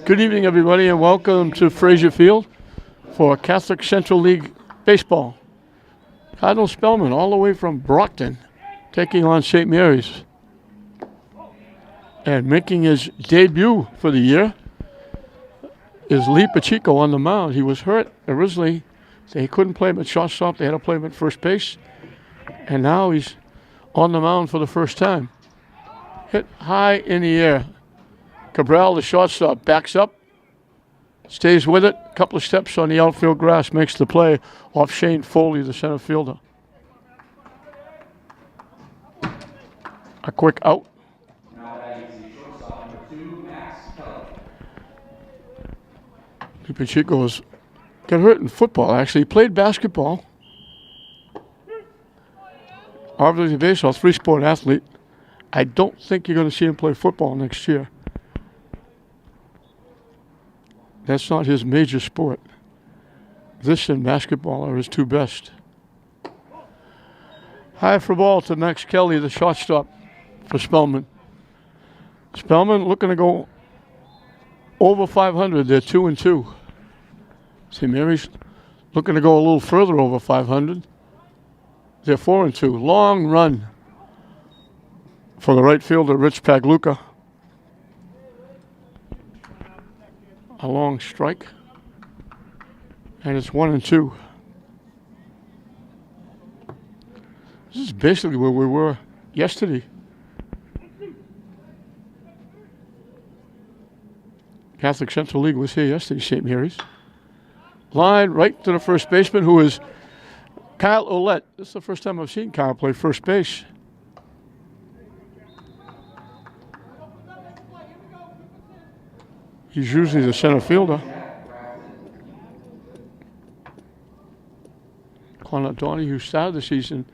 Good evening, everybody, and welcome to Fraser Field for Catholic Central League Baseball. Cardinal Spellman, all the way from Brockton, taking on St. Mary's. And making his debut for the year is Lee Pacheco on the mound. He was hurt originally. They couldn't play him at shortstop. They had to play him at first base. And now he's on the mound for the first time. Hit high in the air. Cabral, the shortstop, backs up, stays with it. A couple of steps on the outfield grass, makes the play off Shane Foley, the center fielder. A quick out. Pacheco got hurt in football, actually. He played basketball. Obviously baseball, three-sport athlete. I don't think you're going to see him play football next year. That's not his major sport. This and basketball are his two best. High for ball to Max Kelly, the shortstop for Spellman. Spellman looking to go over 500. They're 2-2. St. Mary's looking to go a little further over 500. They're 4-2. Long run for the right fielder, Rich Pagluca. A long strike. And it's 1-2. This is basically where we were yesterday. Catholic Central League was here yesterday, St. Mary's. Line right to the first baseman, who is Kyle Ouellette. This is the first time I've seen Kyle play first base. He's usually the center fielder. Connor Donnie, who started the season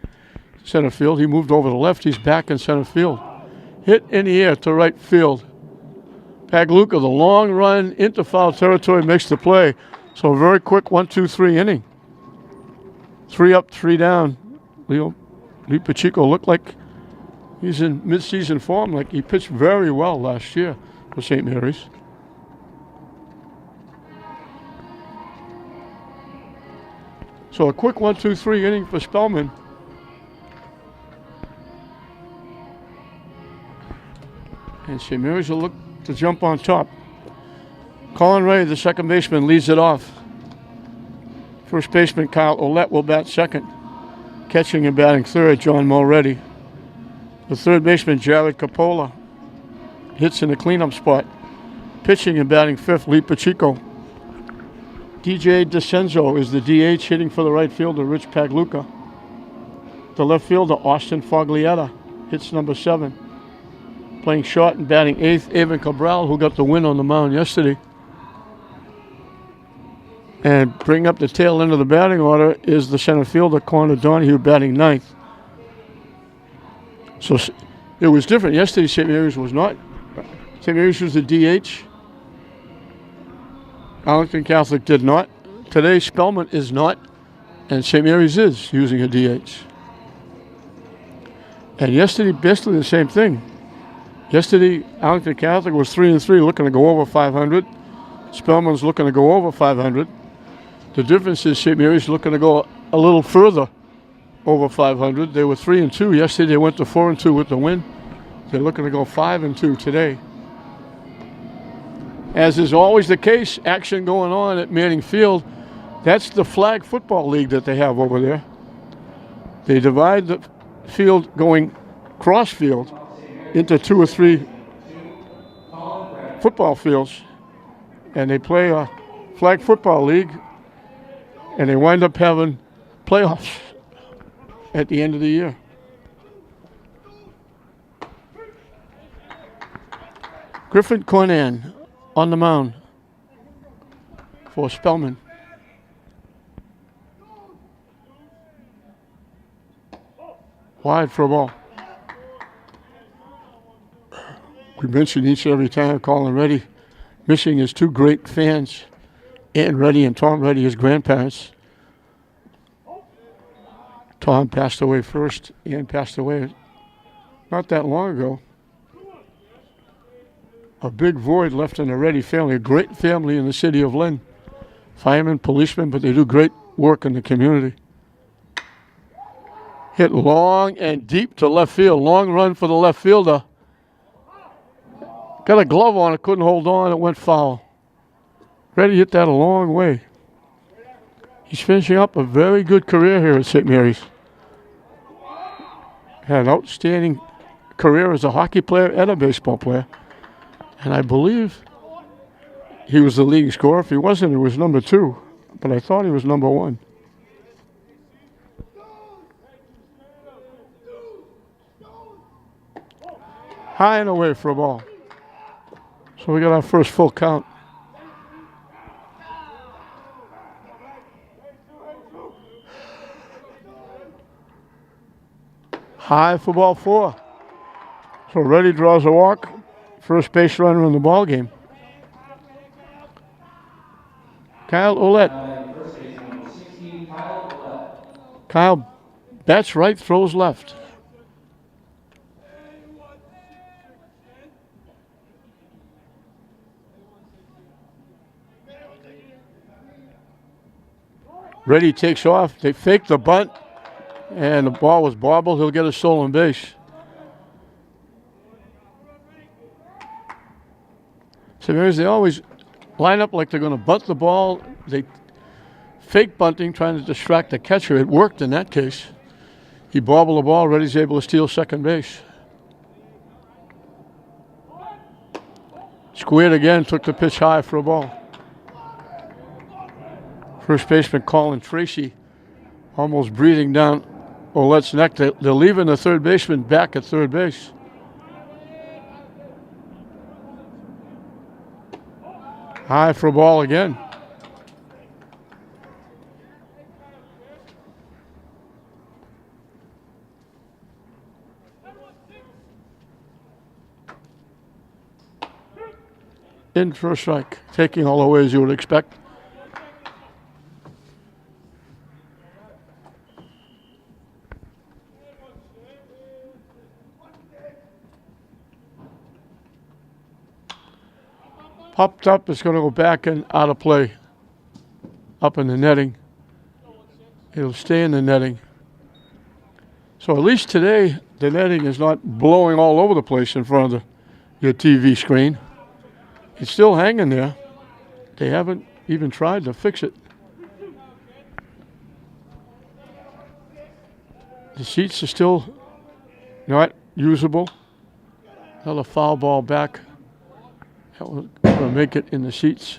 center field, he moved over to left. He's back in center field. Hit in the air to right field. Pagluca, the long run into foul territory, makes the play. So a very quick 1-2-3 inning. 3 up, 3 down. Lee Pacheco looked like he's in mid-season form, like he pitched very well last year for St. Mary's. So a quick 1-2-3 inning for Spellman. And St. Mary's will look to jump on top. Colin Ray, the second baseman, leads it off. First baseman Kyle Ouellette will bat second. Catching and batting third, John Mulready. The third baseman, Jared Capola, hits in the cleanup spot. Pitching and batting fifth, Lee Pacheco. DJ DeCenzo is the DH, hitting for the right fielder, Rich Pagluca. The left fielder, Austin Foglietta, hits number 7. Playing short and batting eighth, Evan Cabral, who got the win on the mound yesterday. And bring up the tail end of the batting order is the center fielder, Connor Donahue, batting ninth. So it was different. Yesterday, St. Mary's was not. St. Mary's was the DH. Arlington Catholic did not. Today, Spellman is not. And St. Mary's is using a DH. And yesterday, basically the same thing. Yesterday, Arlington Catholic was 3-3, looking to go over 500. Spellman's looking to go over 500. The difference is St. Mary's looking to go a little further over 500. They were 3-2 yesterday. They went to 4-2 with the win. They're looking to go 5-2 today. As is always the case, action going on at Manning Field. That's the flag football league that they have over there. They divide the field going cross field into 2 or 3 football fields, and they play a flag football league, and they wind up having playoffs at the end of the year. Griffin Cornan on the mound for Spellman. Wide for a ball. We mention each and every time Colin Reddy missing his 2 great fans, Ann Reddy and Tom Reddy, his grandparents. Tom passed away first. Ann passed away not that long ago. a big void left in the Reddy family, a great family in the city of Lynn. Firemen, policemen, but they do great work in the community. Hit long and deep to left field. Long run for the left fielder. Got a glove on it, couldn't hold on, it went foul. Reddy hit that a long way. He's finishing up a very good career here at St. Mary's. Had an outstanding career as a hockey player and a baseball player. And I believe he was the leading scorer. If he wasn't, it was number 2. But I thought he was number 1. High and away for a ball. So we got our first full count. High for ball 4. So Reddy draws a walk. First base runner in the ball game. Kyle Ouellette. Kyle bats right, throws left. Reddy takes off. They fake the bunt, and the ball was bobbled. He'll get a stolen base. So they always line up like they're going to bunt the ball. They fake bunting, trying to distract the catcher. It worked in that case. He bobbled the ball. Reddy's able to steal second base. Squared again, took the pitch high for a ball. First baseman Colin Tracy almost breathing down Ouellette's neck. They're leaving the third baseman back at third base. High for a ball again. In for a strike, taking all the ways you would expect. Popped up, it's going to go back and out of play. Up in the netting. It'll stay in the netting. So at least today, the netting is not blowing all over the place in front of your TV screen. It's still hanging there. They haven't even tried to fix it. The seats are still not usable. Another foul ball back. That will make it in the seats.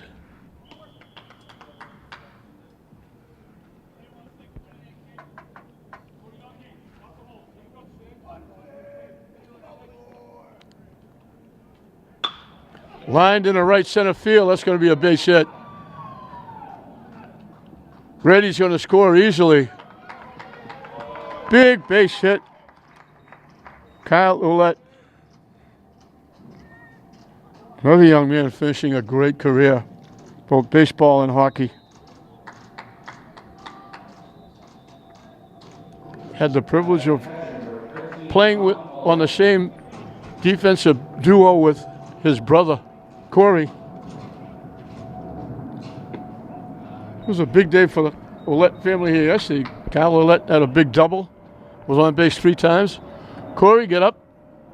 Lined in the right center field. That's going to be a base hit. Reddy's going to score easily. Big base hit. Kyle Ouellette. Another young man finishing a great career, both baseball and hockey. Had the privilege of playing on the same defensive duo with his brother, Corey. It was a big day for the Ouellette family here yesterday. Kyle Ouellette had a big double, was on base 3 times. Corey got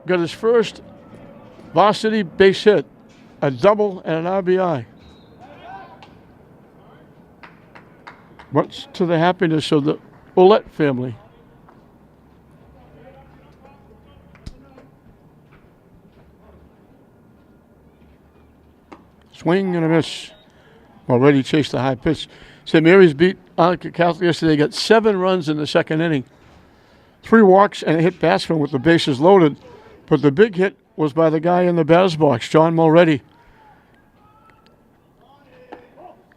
his first varsity base hit, a double and an RBI. Much to the happiness of the Ouellette family. Swing and a miss. Already chased the high pitch. St. Mary's beat Annika Catholic yesterday. Got 7 runs in the second inning. 3 walks and a hit batsman with the bases loaded. But the big hit was by the guy in the batter's box, John Mulready.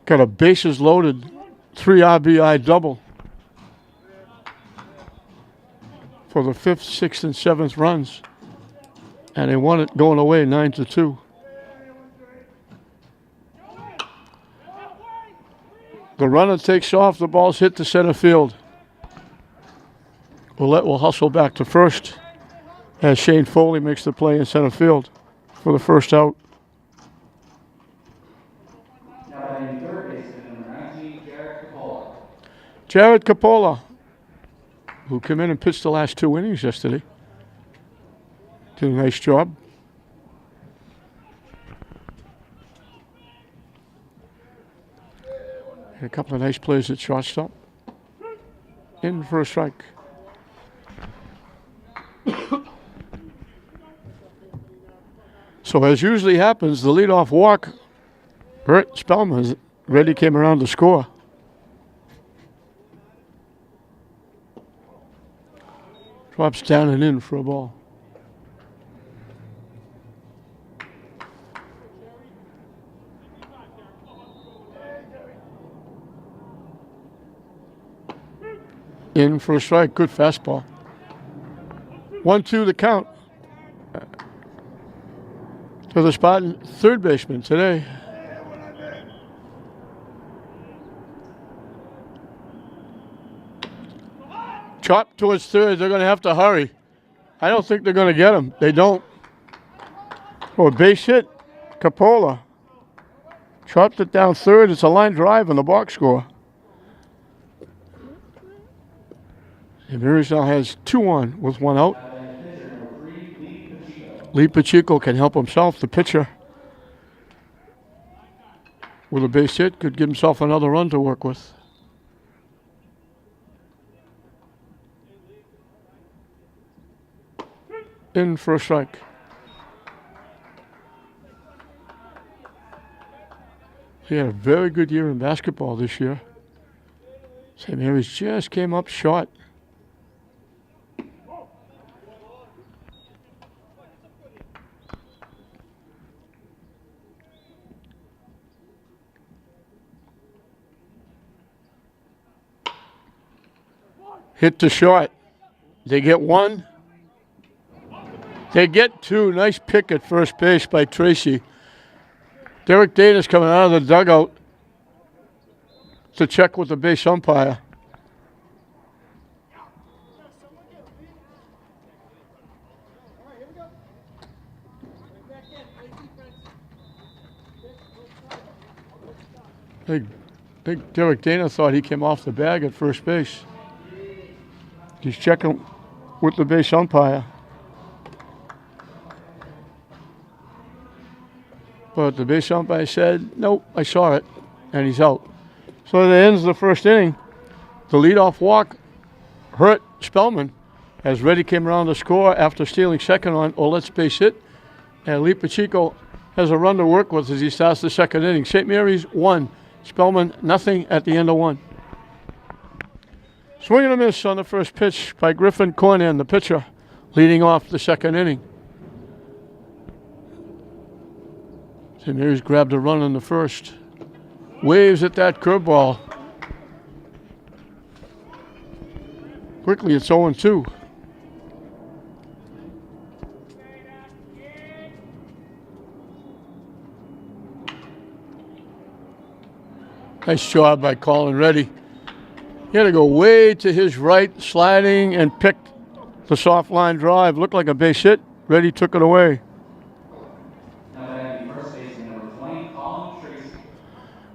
Got a bases loaded 3 RBI double for the 5th, 6th, and 7th runs. And they won it going away 9-2. The runner takes off. The ball's hit to center field. Ouellette will hustle back to first as Shane Foley makes the play in center field for the first out. Jared Capola, who came in and pitched the last 2 innings yesterday. Did a nice job. And a couple of nice plays at shortstop. In for a strike. So as usually happens, the leadoff walk hurt Spellman. Reddy came around to score. Drops down and in for a ball. In for a strike. Good fastball. 1-2 the count. To the spot in third baseman today. Chop towards third. They're going to have to hurry. I don't think they're going to get him. They don't. Oh, base hit. Capola. Chopped it down third. It's a line drive in the box score. And Mariners now has 2 on with 1 out. Lee Pacheco can help himself. The pitcher, with a base hit, could give himself another run to work with. In for a strike. He had a very good year in basketball this year. St. Mary's just came up short. Hit to short. They get 1. They get 2. Nice pick at first base by Tracy. Derek Dana's coming out of the dugout to check with the base umpire. I think Derek Dana thought he came off the bag at first base. He's checking with the base umpire. But the base umpire said, nope, I saw it, and he's out. So that ends the first inning. The leadoff walk hurt Spellman as Reddy came around to score after stealing second on Ouellette's base hit. And Lee Pacheco has a run to work with as he starts the second inning. St. Mary's 1, Spellman nothing at the end of 1. Swing and a miss on the first pitch by Griffin Cornan, the pitcher, leading off the second inning. St. Mary's grabbed a run in the first. Waves at that curveball. Quickly, it's 0-2. Nice job by Colin Reddy. He had to go way to his right, sliding, and picked the soft line drive. Looked like a base hit. Reddy took it away.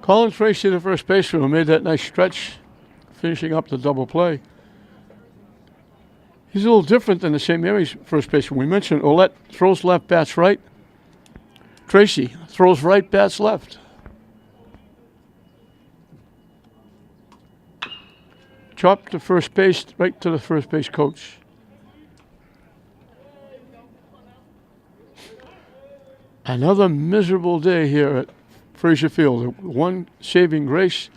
Colin Tracy, the first baseman, who made that nice stretch, finishing up the double play. He's a little different than the St. Mary's first baseman. We mentioned Ouellette throws left, bats right. Tracy throws right, bats left. Chopped to first base, right to the first base coach. Another miserable day here at Frazier Field. One saving grace,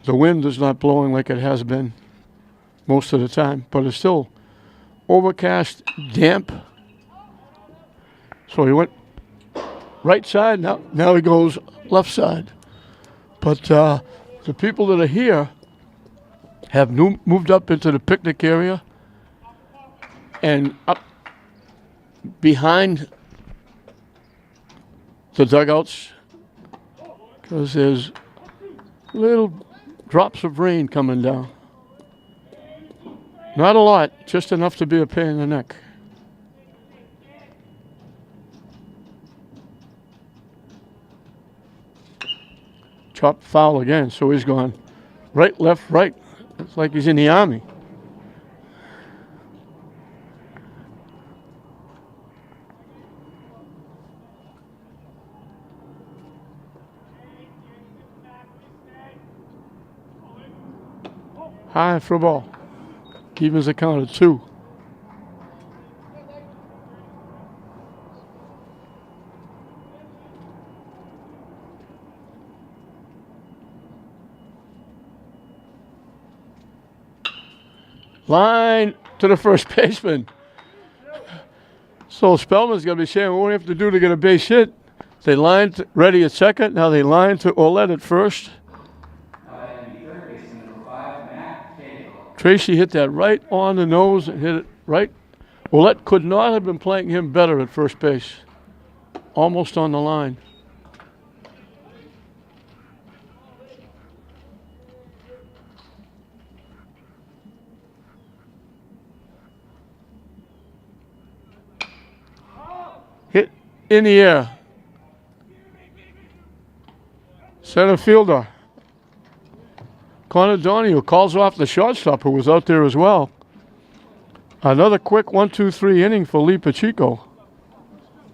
the wind is not blowing like it has been most of the time, but it's still overcast, damp. So he went right side, now he goes left side. But the people that are here have moved up into the picnic area and up behind the dugouts, because there's little drops of rain coming down. Not a lot, just enough to be a pain in the neck. Chopped foul again, so he's gone right, left, right. It's like he's in the Army. High for a ball. Evens the count at 2. Line to the first baseman. So Spellman's going to be saying, what do we have to do to get a base hit? They lined ready at second. Now they line to Ouellette at first. Tracy hit that right on the nose and hit it right. Ouellette could not have been playing him better at first base. Almost on the line. Hit in the air. Center fielder Connor Donahue calls off the shortstop who was out there as well. Another quick 1-2-3 inning for Lee Pacheco.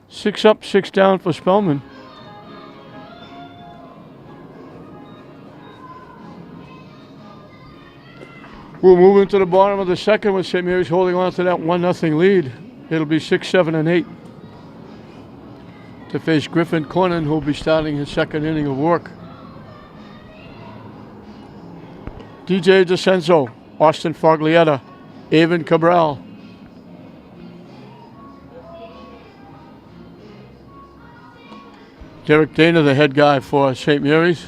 6 up, 6 down for Spellman. We'll move into the bottom of the second with St. Mary's holding on to that 1-0 lead. It'll be 6, 7, and 8 to face Griffin Cornyn, who will be starting his second inning of work. DJ DeCenzo, Austin Foglietta, Avon Cabral. Derek Dana, the head guy for St. Mary's.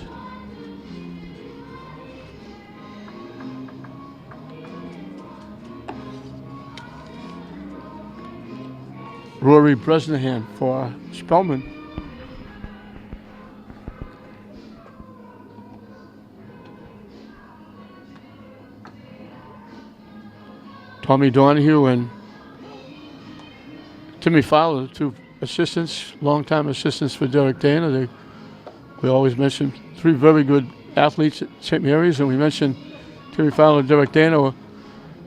Rory Bresnahan for Spellman. Tommy Donahue and Timmy Fowler, 2 assistants, longtime assistants for Derek Dana. We always mention 3 very good athletes at St. Mary's, and we mentioned Timmy Fowler and Derek Dana were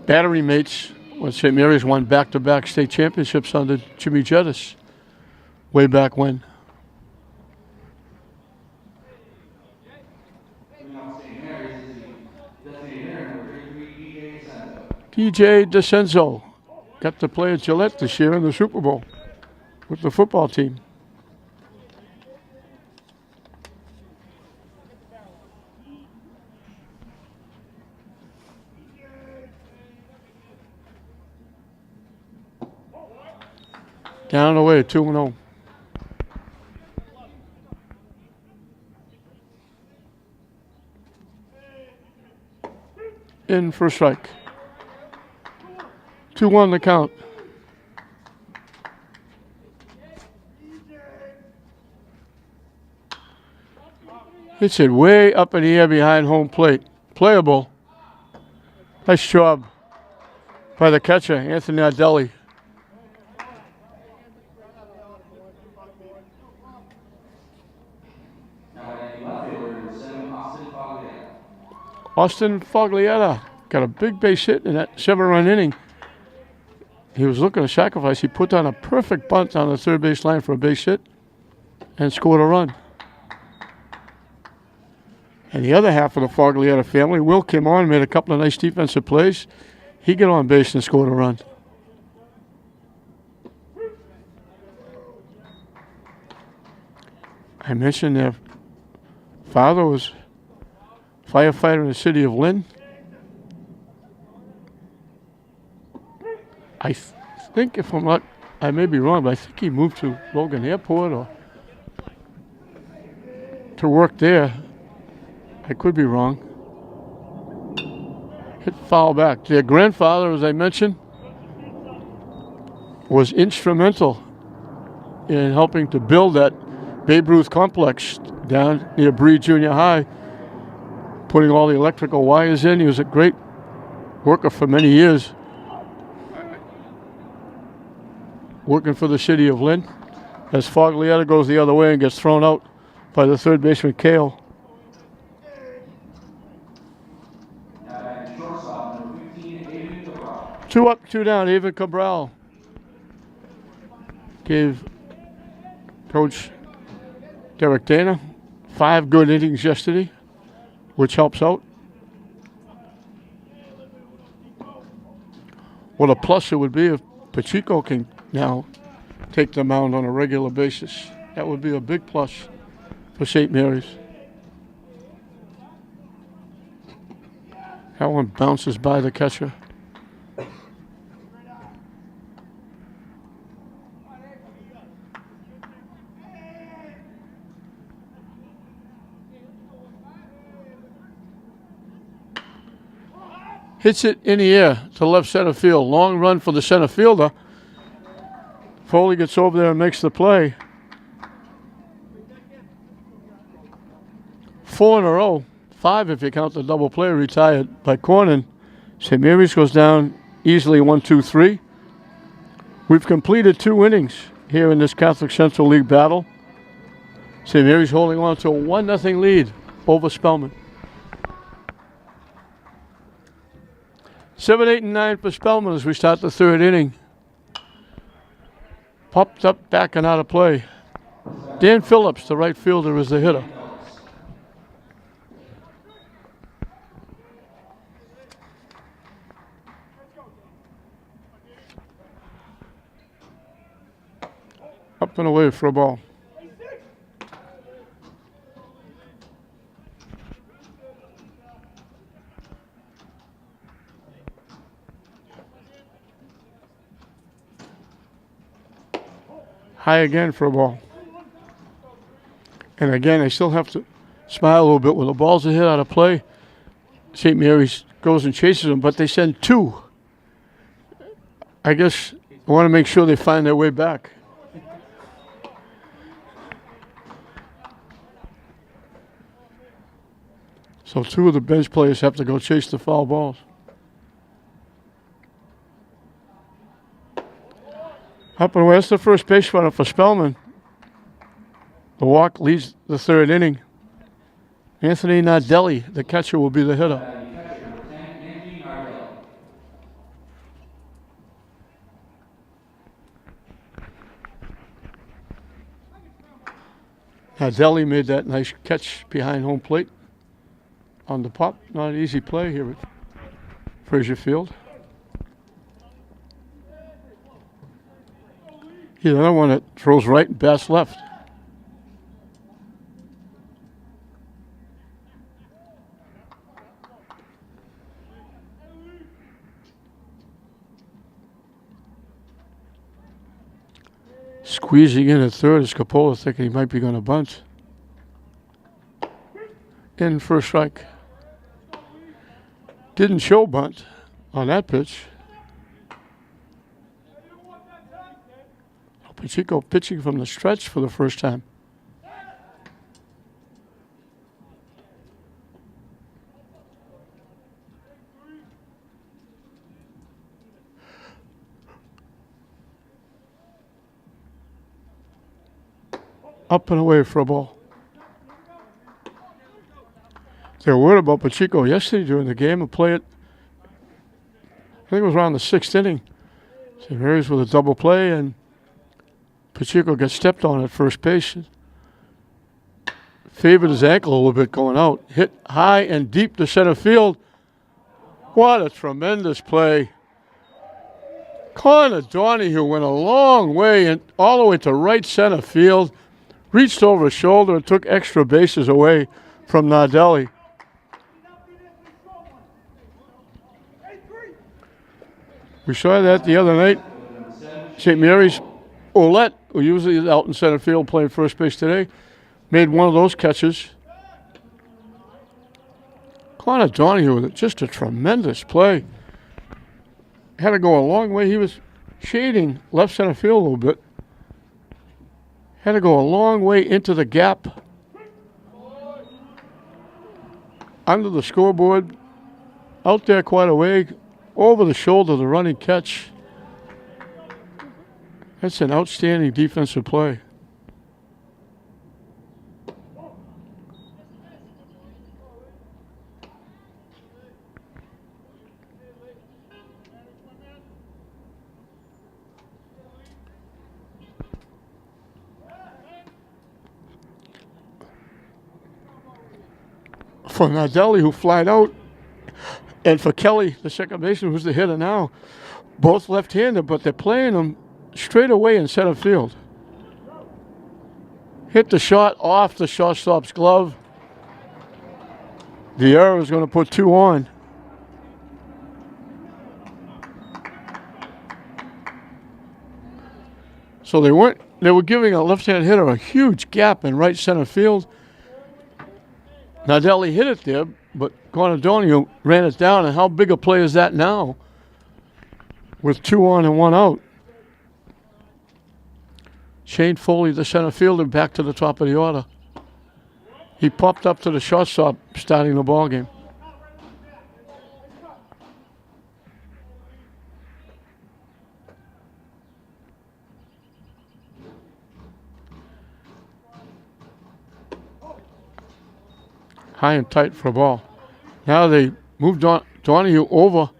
battery mates when St. Mary's won back-to-back state championships under Jimmy Jettis way back when. DJ DeCenzo got to play at Gillette this year in the Super Bowl with the football team. Down and away, 2-0. In for a strike. 2-1 the count. Hits it way up in the air behind home plate. Playable. Nice job by the catcher, Anthony Nardelli. Austin Foglietta got a big base hit in that 7-run inning. He was looking to sacrifice. He put down a perfect bunt on the third base line for a base hit and scored a run. And the other half of the Foglietta family, Will came on, made a couple of nice defensive plays. He got on base and scored a run. I mentioned their father was a firefighter in the city of Lynn. I think, if I'm not, I may be wrong, but I think he moved to Logan Airport or to work there. I could be wrong. Hit foul back. Their grandfather, as I mentioned, was instrumental in helping to build that Babe Ruth complex down near Bree Junior High, putting all the electrical wires in. He was a great worker for many years, working for the city of Lynn. As Foglietta goes the other way and gets thrown out by the third baseman, Kale. 2 up, 2 down. Ava Cabral gave Coach Derek Dana 5 good innings yesterday, which helps out. What a plus it would be if Pacheco can now take the mound on a regular basis. That would be a big plus for St. Mary's. That one bounces by the catcher. Hits it in the air to left center field. Long run for the center fielder. Foley gets over there and makes the play. 4 in a row. 5 if you count the double play retired by Cornyn. St. Mary's goes down easily 1-2-3. We've completed 2 innings here in this Catholic Central League battle. St. Mary's holding on to a 1-0 lead over Spellman. 7, 8, and 9 for Spellman as we start the 3rd inning. Popped up, back and out of play. Dan Phillips, the right fielder, is the hitter. Up and away for a ball. High again for a ball. And again, I still have to smile a little bit when the balls are hit out of play. St. Mary's goes and chases them, but they send 2. I guess I want to make sure they find their way back. So 2 of the bench players have to go chase the foul balls. Up and away. That's the first base runner for Spellman. The walk leads the 3rd inning. Anthony Nardelli, the catcher, will be the hitter. Nardelli made that nice catch behind home plate on the pop. Not an easy play here at Frazier Field. He's another one that throws right and bats left. Squeezing in at 3rd is Capola, thinking he might be going to bunt. In for a strike. Didn't show bunt on that pitch. Pacheco pitching from the stretch for the first time. Up and away for a ball. They were worried about Pacheco yesterday during the game and play it. I think it was around the 6th inning. St. Mary's with a double play and Pacheco gets stepped on at first base. Favored his ankle a little bit going out. Hit high and deep to center field. What a tremendous play. Connor Donahue went a long way and all the way to right center field. Reached over his shoulder and took extra bases away from Nardelli. We saw that the other night. St. Mary's Ouellette, who usually is out in center field playing first base today, made one of those catches. Connor Donahue with just a tremendous play. Had to go a long way. He was shading left center field a little bit. Had to go a long way into the gap. Under the scoreboard. Out there quite a way. Over the shoulder, the running catch. That's an outstanding defensive play. for Nardelli, who flied out, and for Kelly, the second baseman, who's the hitter now. Both left-handed, but they're playing them straight away in center field. Hit the shot off the shortstop's glove. The error is going to put 2 on. So they were giving a left-hand hitter a huge gap in right center field. Nardelli hit it there, but Cardinal ran it down. And how big a play is that now with 2 on and 1 out? Shane Foley, the center fielder, back to the top of the order. He popped up to the shortstop starting the ball game. High and tight for a ball. Now they moved Donahue over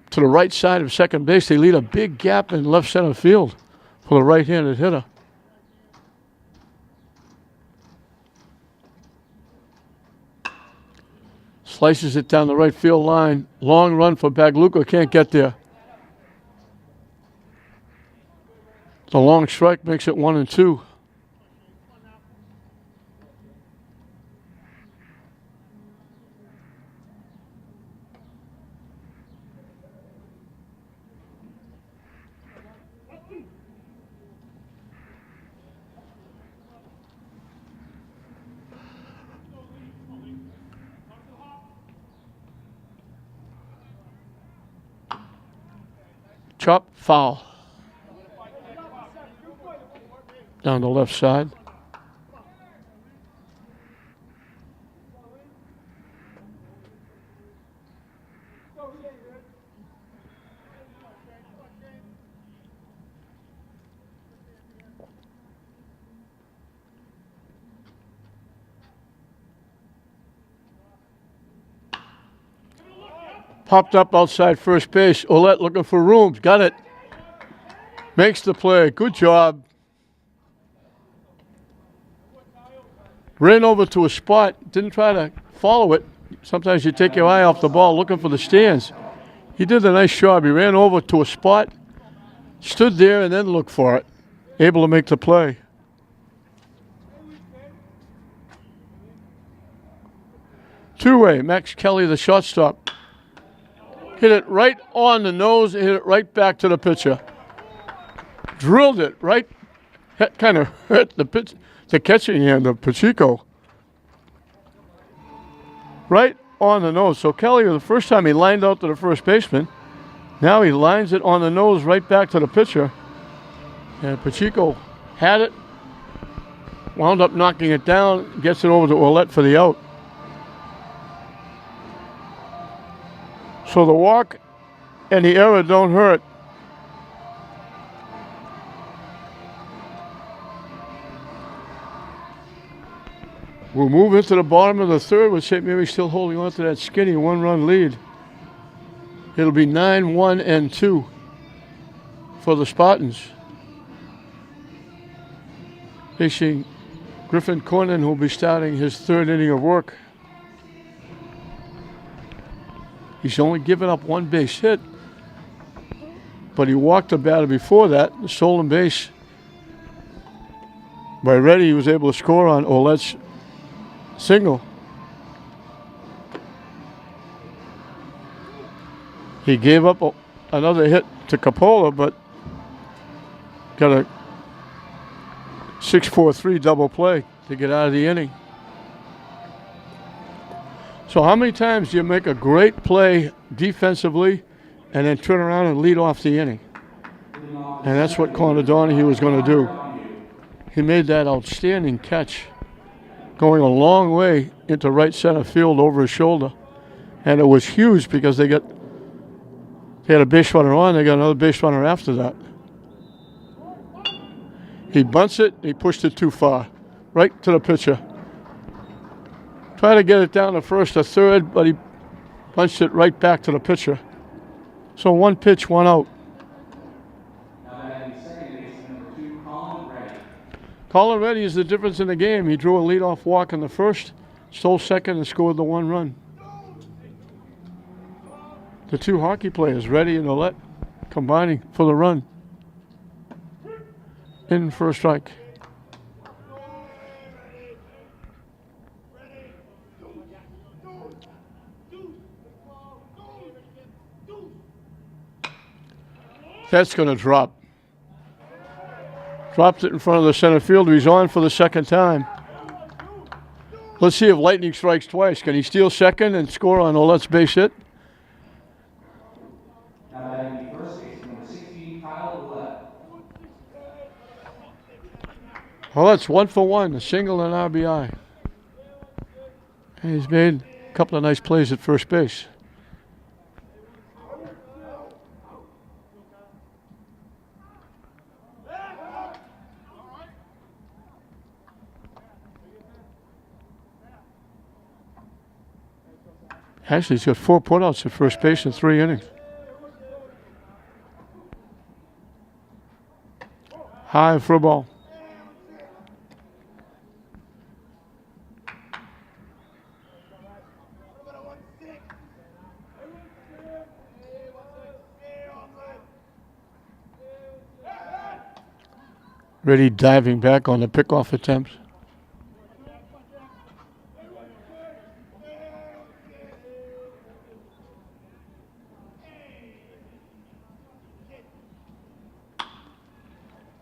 to the right side of second base. They leave a big gap in left center field for the right-handed hitter. Slices it down the right field line. Long run for Bagluca. Can't get there. The long strike makes it 1-2. Chop, foul. Down the left side. Popped up outside first base. Ouellette looking for room. Got it. Makes the play. Good job. Ran over to a spot. Didn't try to follow it. Sometimes you take your eye off the ball looking for the stands. He did a nice job. He ran over to a spot, stood there, and then looked for it. Able to make the play. Two-way. Max Kelly, the shortstop. Hit it right on the nose, hit it right back to the pitcher. Drilled it right, kind of hurt the catching hand of Pacheco. Right on the nose. So Kelly, the first time he lined out to the first baseman, now he lines it on the nose right back to the pitcher. And Pacheco had it, wound up knocking it down, gets it over to Ouellette for the out. So the walk and the error don't hurt. We'll move into the bottom of the third with St. Mary's still holding on to that skinny 1-run lead. It'll be 9-1-2 for the Spartans. Facing Griffin Cornyn, who'll be starting his third inning of work. He's only given up 1 base hit, but he walked the batter before that, the stolen base. By Reddy, he was able to score on Ouellette's single. He gave up another hit to Coppola, but got a 6-4-3 double play to get out of the inning. So how many times do you make a great play defensively and then turn around and lead off the inning? And that's what Connor Donahue was going to do. He made that outstanding catch going a long way into right center field over his shoulder. And it was huge because they had a base runner on, they got another base runner after that. He bunts it, he pushed it too far, right to the pitcher. Tried to get it down to first or third, but he punched it right back to the pitcher. So 1 pitch, 1 out. Colin Reddy is the difference in the game. He drew a leadoff walk in the first, stole second and scored the 1 run. The 2 hockey players, Reddy and Ouellette, combining for the run. In for a strike. That's going to drop. Dropped it in front of the center fielder. He's on for the second time. Let's see if Lightning strikes twice. Can he steal second and score on Ouellette's base hit? Ouellette's 1 for 1, a single and RBI. And he's made a couple of nice plays at first base. Actually, he's got 4 putouts at first base in 3 innings. High for a ball. Ready diving back on the pickoff attempt.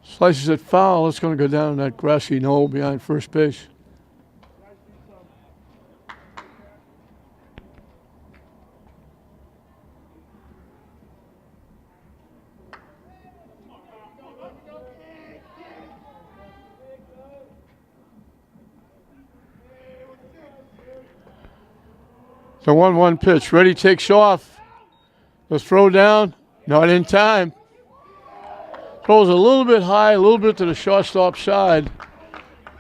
Slices it foul. It's going to go down that grassy knoll behind first base. The 1-1 pitch. Reddy takes off. The throw down. Not in time. Throws a little bit high, a little bit to the shortstop side.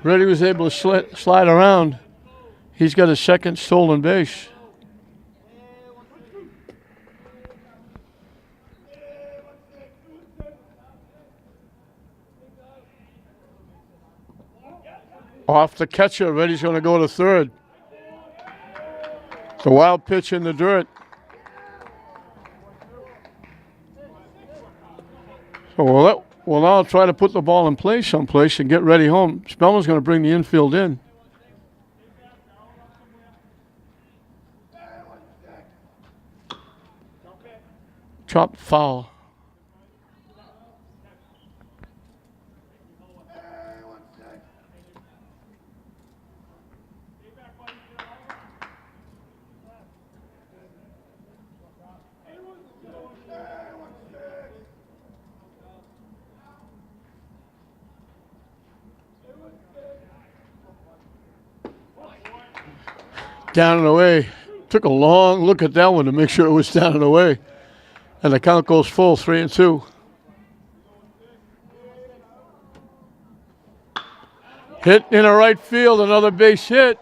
Reddy was able to slide around. He's got a second stolen base. Off the catcher. Reddy's going to go to third. The wild pitch in the dirt. So we'll now try to put the ball in play someplace and get Reddy home. Spellman's going to bring the infield in. Chopped foul. Down and away. Took a long look at that one to make sure it was down and away. And the count goes full, 3-2. Hit in the right field, another base hit.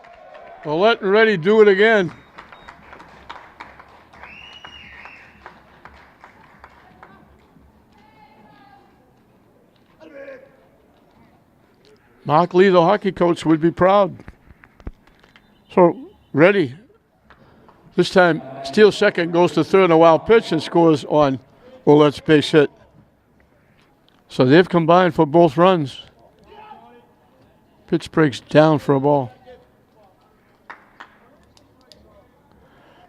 Ouellette and Reddy do it again. Mark Lee, the hockey coach, would be proud. So Reddy, this time steals second, goes to third, a wild pitch, and scores on Ouellette's base hit. So they've combined for both runs. Pitch breaks down for a ball.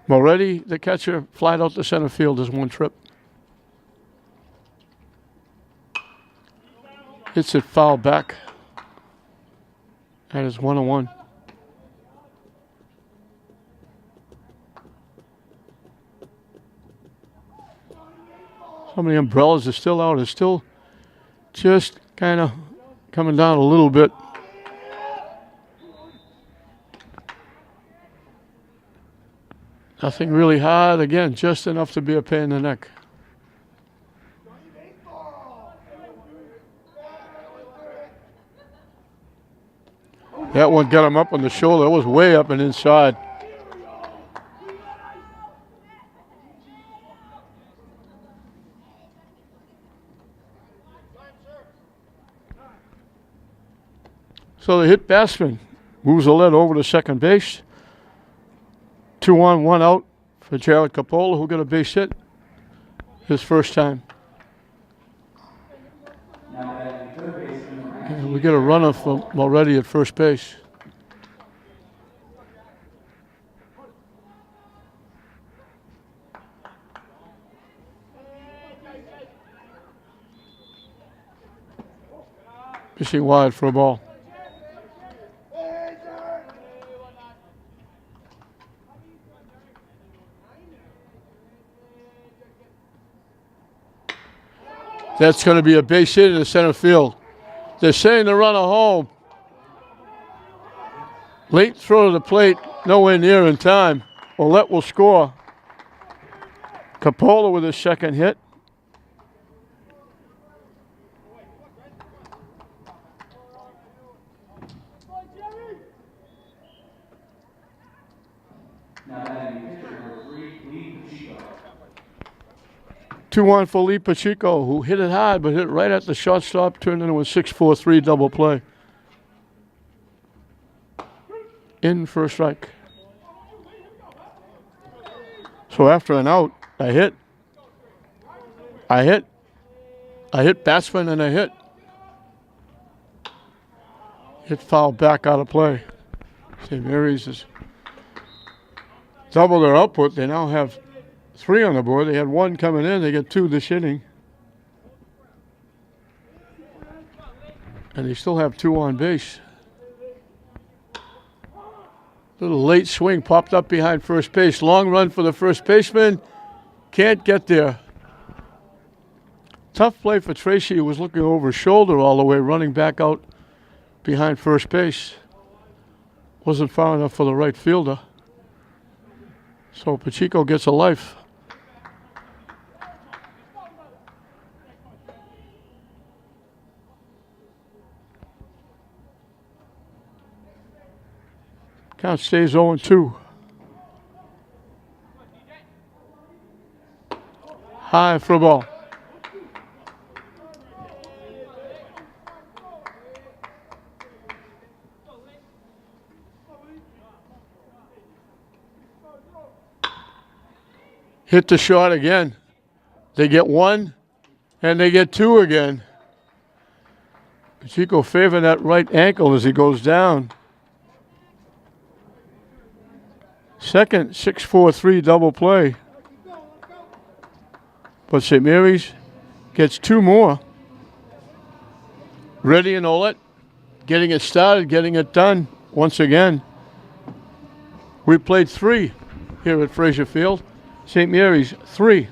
Moretti, the catcher, flied out to center field as 1 trip. Hits it foul back. That is 1-1. Some of the umbrellas are still out. It's still just kind of coming down a little bit. Nothing really hard. Again, just enough to be a pain in the neck. That one got him up on the shoulder. It was way up and inside. So the hit batsman moves Ouellette over to second base. 2 on, 1 out for Jared Capola, who got a base hit his first time. And we get a runner from already at first base. Fishing wide for a ball. That's going to be a base hit in the center field. They're saying the runner home. Late throw to the plate, nowhere near in time. Ouellette will score. Capola with his second hit. Two on for Lee Pacheco, who hit it hard, but hit it right at the shortstop, turned into a 6-4-3 double play. In for a strike. So after an out, I hit batsman and I hit. Hit foul back out of play. St. Mary's has doubled their output. They now have 3 on the board. They had 1 coming in. They get 2 this inning. And they still have 2 on base. Little late swing popped up behind first base. Long run for the first baseman. Can't get there. Tough play for Tracy, who was looking over his shoulder all the way, running back out behind first base. Wasn't far enough for the right fielder. So Pacheco gets a life. Count stays 0-2. High for a ball. Hit the shot again. They get 1, and they get 2 again. Pacheco favoring that right ankle as he goes down. Second 6-4-3 double play. But St. Mary's gets 2 more. Reddy and Ouellette getting it started, getting it done once again. We played 3 here at Fraser Field. St. Mary's 3,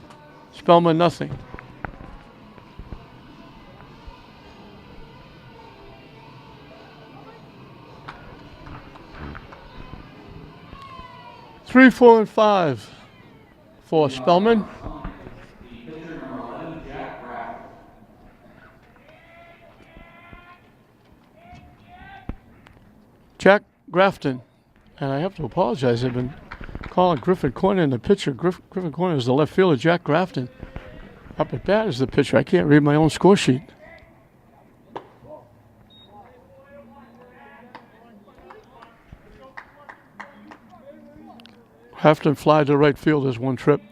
Spellman nothing. Three, 4, and 5 for Spellman. Jack Grafton. And I have to apologize. I've been calling Griffin Corner in the pitcher. Griffin Corner is the left fielder. Jack Grafton up at bat is the pitcher. I can't read my own score sheet. Grafton fly to right field as 1 trip.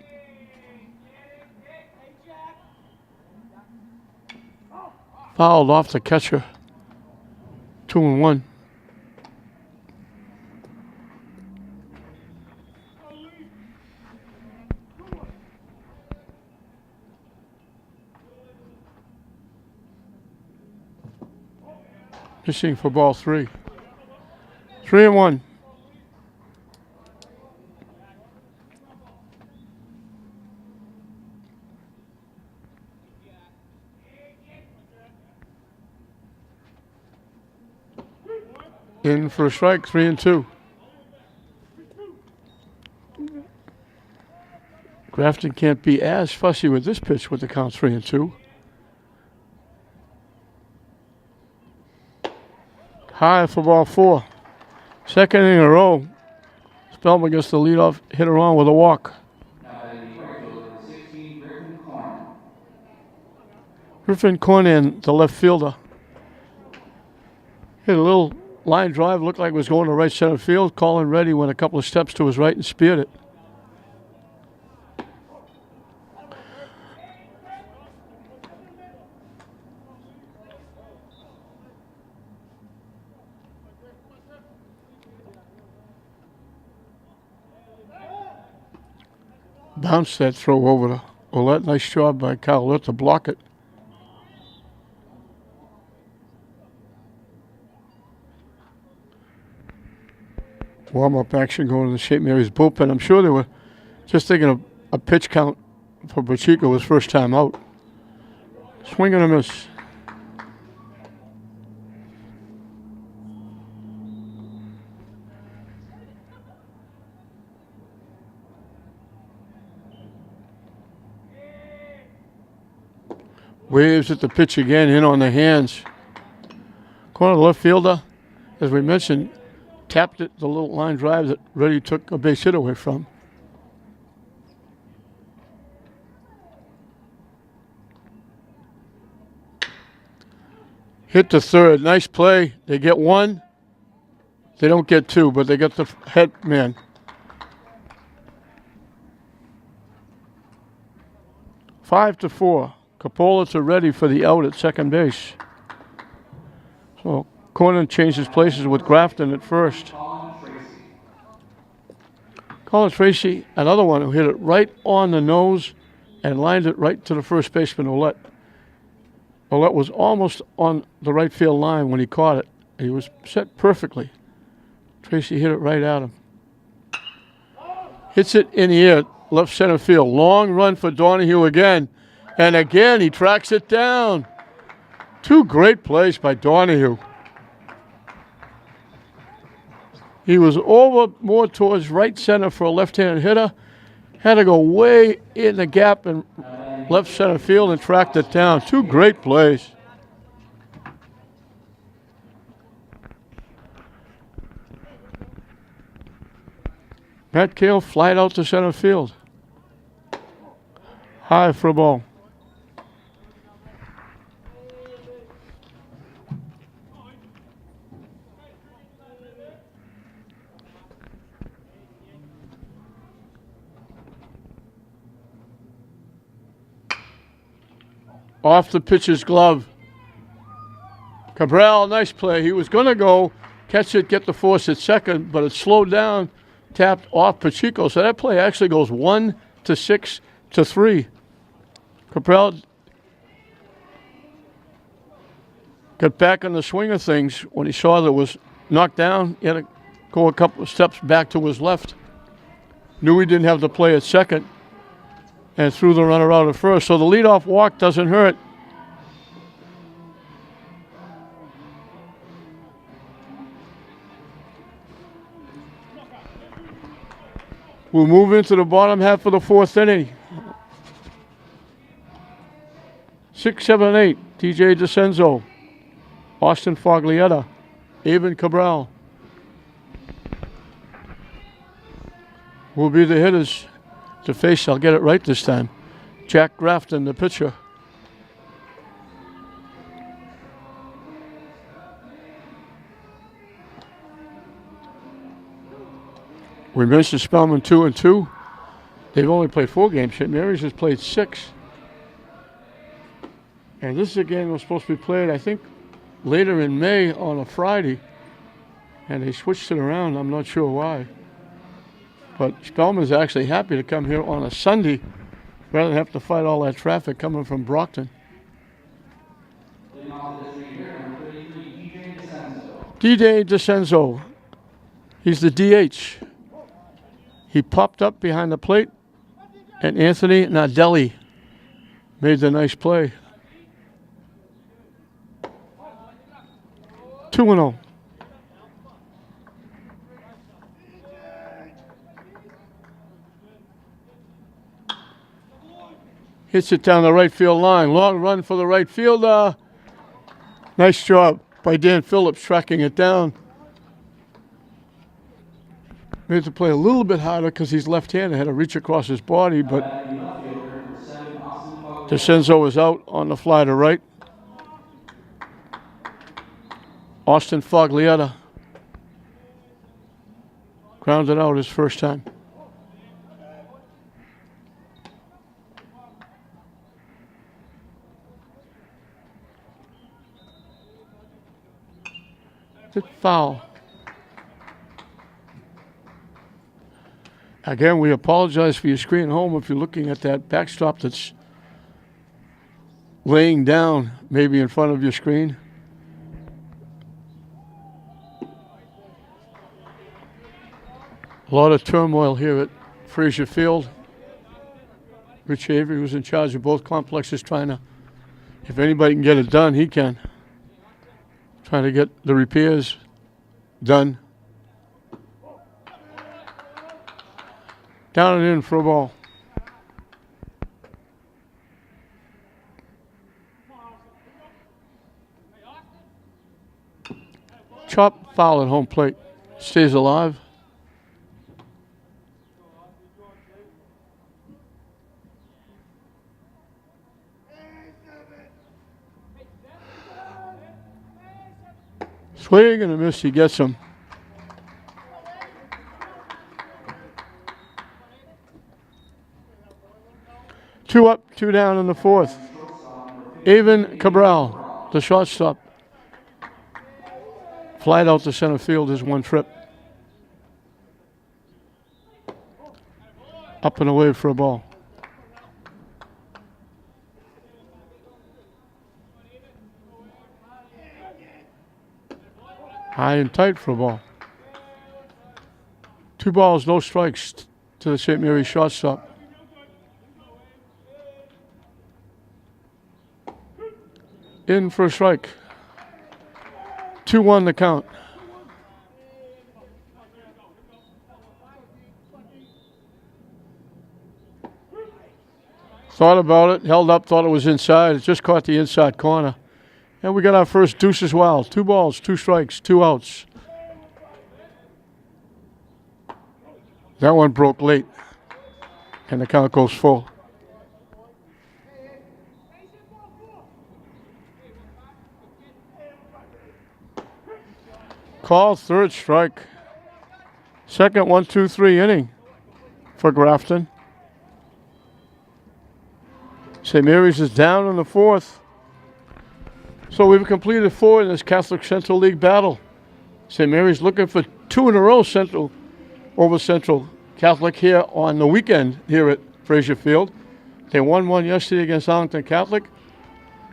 Fouled off the catcher. 2-1. Pitching for ball 3. 3-1. In for a strike, 3-2. Grafton can't be as fussy with this pitch with the count 3-2. High for ball 4. Second in a row. Spellman gets the leadoff hitter on with a walk. Griffin Corner, the left fielder. Hit a little line drive looked like it was going to right center field. Colin Reddy went a couple of steps to his right and speared it. Bounced that throw over to Ouellette. Nice job by Kyle Ouellette to block it. Warm-up action going to the St. Mary's bullpen. I'm sure they were just thinking of a pitch count for Pacheco his first time out. Swing and a miss. Waves at the pitch again, in on the hands. Corner left fielder, as we mentioned, tapped it, the little line drive that Reddy took a base hit away from. Hit to third. Nice play. They get one. They don't get two, but they get the head man. Five to four. Coppola to Reddy for the out at second base. So Corner changes places with Grafton at first. Colin Tracy, another one who hit it right on the nose and lined it right to the first baseman, Ouellette. Ouellette was almost on the right field line when he caught it. He was set perfectly. Tracy hit it right at him. Hits it in the air, left center field. Long run for Donahue again. And again, he tracks it down. Two great plays by Donahue. He was over more towards right center for a left-handed hitter. Had to go way in the gap in left center field and tracked it down. Two great plays. Matt Kale flied out to center field. High for a ball. Off the pitcher's glove. Cabral, nice play. He was going to go catch it, get the force at second, but it slowed down, tapped off Pacheco. So that play actually goes 1-6-3. Cabral got back on the swing of things when he saw that it was knocked down. He had to go a couple of steps back to his left. Knew he didn't have the play at second and threw the runner out at first. So the leadoff walk doesn't hurt. We'll move into the bottom half of the fourth inning. 6, 7, 8. TJ DeCenzo, Austin Foglietta, Evan Cabral will be the hitters to face. I'll get it right this time. Jack Grafton, the pitcher. We mentioned Spellman 2-2. They've only played 4 games. St. Mary's has played 6. And this is a game that was supposed to be played, I think, later in May on a Friday. And they switched it around. I'm not sure why. But Spellman's actually happy to come here on a Sunday rather than have to fight all that traffic coming from Brockton. DJ DeCenzo. He's the DH. He popped up behind the plate, and Anthony Nadelli made the nice play. 2-0. Hits it down the right field line. Long run for the right fielder. Nice job by Dan Phillips tracking it down. Made the play a little bit harder because he's left-handed. Had to reach across his body, but DeCenzo is out on the fly to right. Austin Foglietta Grounded out his first time. It's foul. Again, we apologize for your screen at home if you're looking at that backstop that's laying down maybe in front of your screen. A lot of turmoil here at Frazier Field. Rich Avery, who's in charge of both complexes, trying to, if anybody can get it done, he can. Trying to get the repairs done. Down and in for a ball. Chop foul at home plate. Stays alive. Swing and a miss. He gets him. Two up, two down in the fourth. Avon Cabral, the shortstop. Flied out to center field is one trip. Up and away for a ball. High and tight for a ball. 2 balls, no strikes to the St. Mary's shortstop. In for a strike. 2-1 the count. Thought about it, held up, thought it was inside. It just caught the inside corner. And we got our first deuce as well. 2 balls, 2 strikes, 2 outs. That one broke late. And the count goes full. Call, third strike. Second 1-2-3 inning for Grafton. St. Mary's is down in the fourth. So we've completed 4 in this Catholic Central League battle. St. Mary's looking for 2 in a row over Central Catholic here on the weekend here at Frazier Field. They won one yesterday against Arlington Catholic.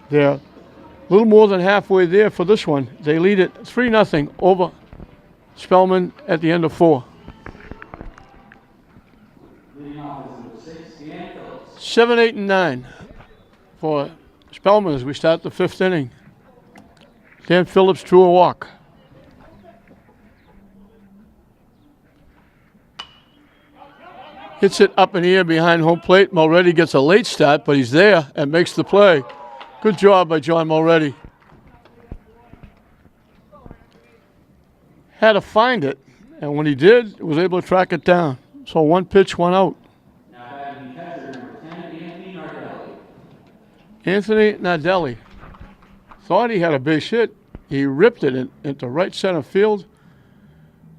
They're a little more than halfway there for this one. They lead it 3-0 over Spellman at the end of 4. 7, 8, and 9 for Spellman as we start the 5th inning. Dan Phillips drew a walk. Hits it up in the air behind home plate. Mulready gets a late start, but he's there and makes the play. Good job by John Mulready. Had to find it, and when he did, was able to track it down. So 1 pitch, 1 out. Anthony Nardelli thought he had a base hit. He ripped it into right center field.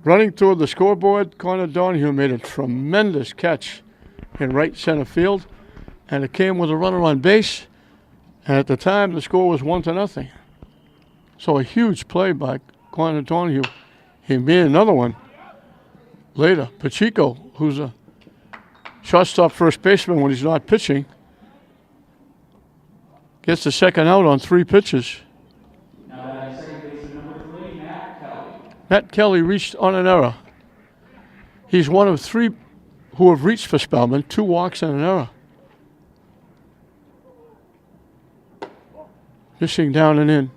Running toward the scoreboard, Connor Donahue made a tremendous catch in right center field, and it came with a runner on base. And at the time, the score was 1-0. So a huge play by Connor Donahue. He made another one later. Pacheco, who's a shortstop first baseman when he's not pitching, gets the second out on 3 pitches. Now second baseman number 3, Matt Kelly. Matt Kelly reached on an error. He's one of 3 who have reached for Spellman, 2 walks and an error. Missing down and in.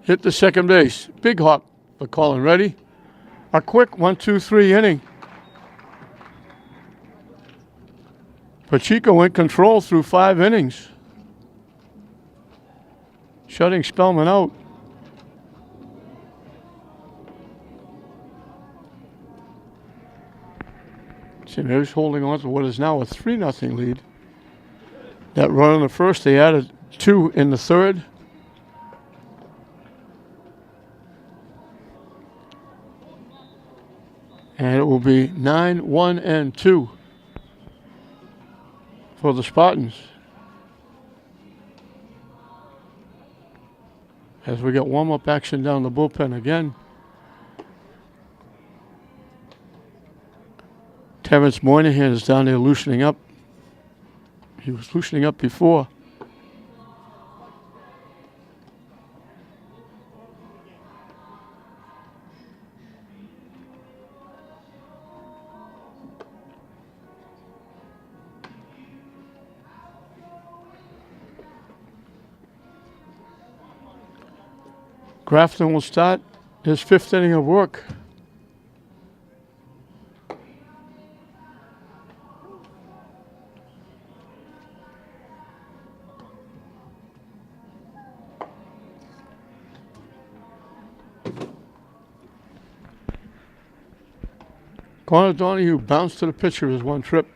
Hit the second base. Big hop for Colin Reddy. A quick 1-2-3 inning. Pacheco in control through 5 innings. Shutting Spellman out. St. Mary's holding on to what is now a 3-0 lead. That run in the first, they added 2 in the third. And it will be 9-1-2 for the Spartans. As we get warm-up action down the bullpen again. Terrence Moynihan is down there loosening up. He was loosening up before. Grafton will start his 5th inning of work. Connor Donahue bounced to the pitcher his one trip.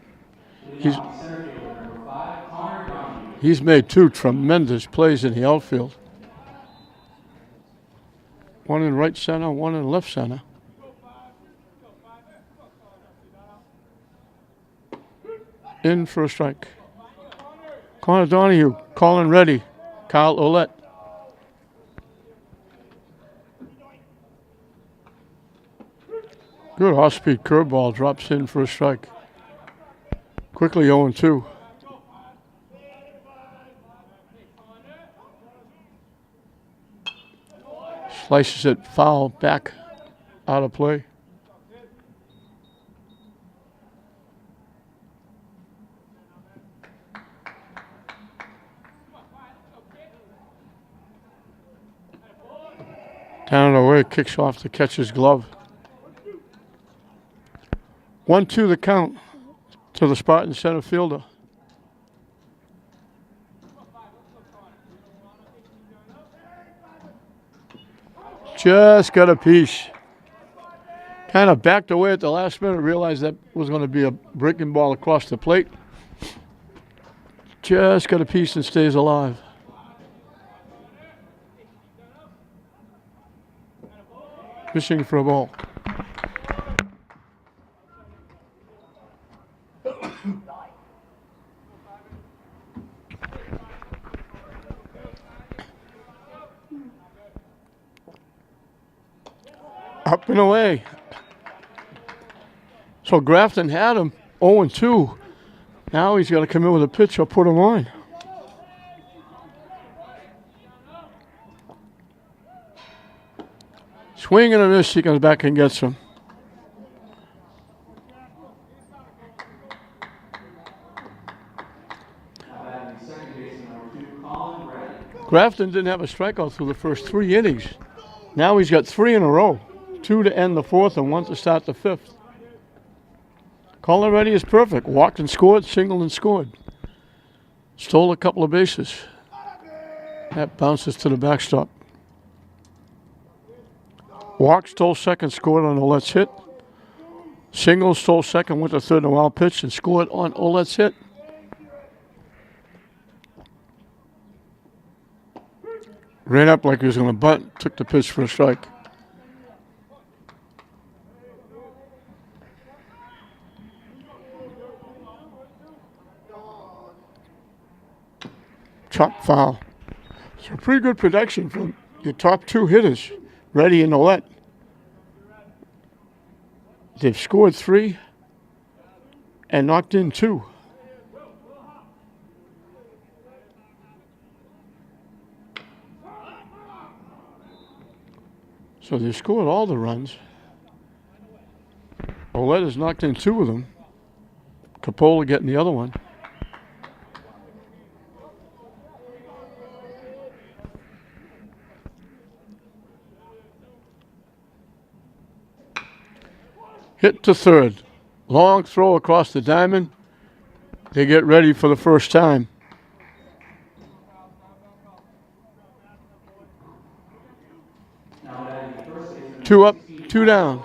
He's made 2 tremendous plays in the outfield. 1 in right center, 1 in left center. In for a strike. Connor Donahue calling ready. Kyle Ouellette. Good off-speed curveball drops in for a strike. Quickly 0-2. Slices it foul back out of play. Down and away, kicks off the catcher's glove. 1-2 the count to the Spartan center fielder. Just got a piece. Kind of backed away at the last minute, realized that was going to be a breaking ball across the plate. Just got a piece and stays alive. Fishing for a ball. Up and away. So Grafton had him 0-2. Now he's got to come in with a pitch or put him on. Swing and a miss. He comes back and gets him. Grafton didn't have a strikeout through the first 3 innings. Now he's got 3 in a row. 2 to end the 4th and 1 to start the 5th. Colin Reddy is perfect. Walked and scored, singled and scored. Stole a couple of bases. That bounces to the backstop. Walked, stole second, scored on Ouellette's hit. Single, stole second, went to third in a wild pitch and scored on Ouellette's hit. Ran up like he was going to bunt, took the pitch for a strike. Chop foul. So pretty good production from your top 2 hitters, Reddy and Ouellette. They've scored 3 and knocked in 2. So they scored all the runs. Ouellette has knocked in 2 of them. Coppola getting the other one. Hit to third. Long throw across the diamond. They get ready for the first time. Two up, 2 down.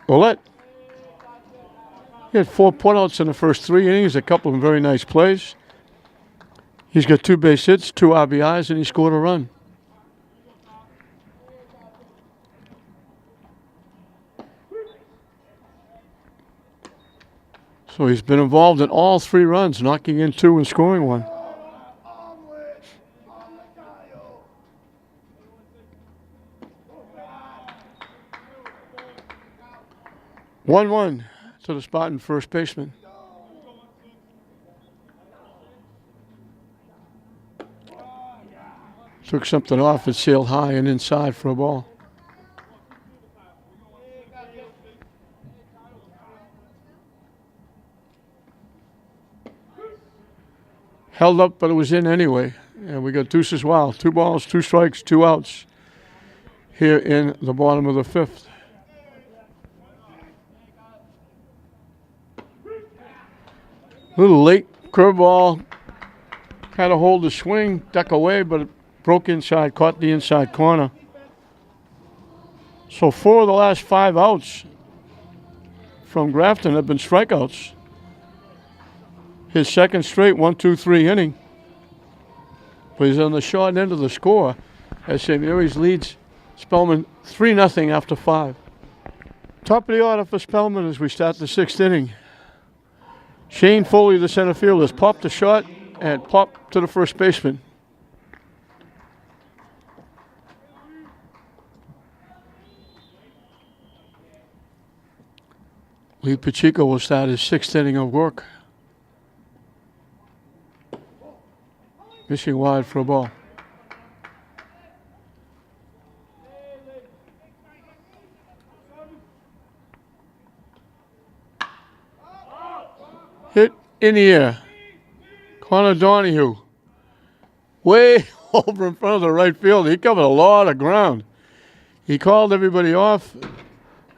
Ouellette He had 4 putouts in the first 3 innings, a couple of very nice plays. He's got 2 base hits, 2 RBIs, and he scored a run. So he's been involved in all 3 runs, knocking in 2 and scoring 1. One to the Spartan first baseman. Took something off, it sailed high and inside for a ball. Held up, but it was in anyway. And we got deuces wild. 2 balls, 2 strikes, 2 outs here in the bottom of the 5th. Little late curveball. Had to hold the swing, duck away, but it broke inside, caught the inside corner. So 4 of the last 5 outs from Grafton have been strikeouts. His second straight 1-2-3 inning. But he's on the short end of the score as St. Mary's leads Spellman 3-0 after 5. Top of the order for Spellman as we start the 6th inning. Shane Foley, the center fielder, has popped a shot and popped to the first baseman. Lee Pacheco will start his 6th inning of work. Missing wide for a ball. Hit in the air. Connor Donahue. Way over in front of the right field. He covered a lot of ground. He called everybody off.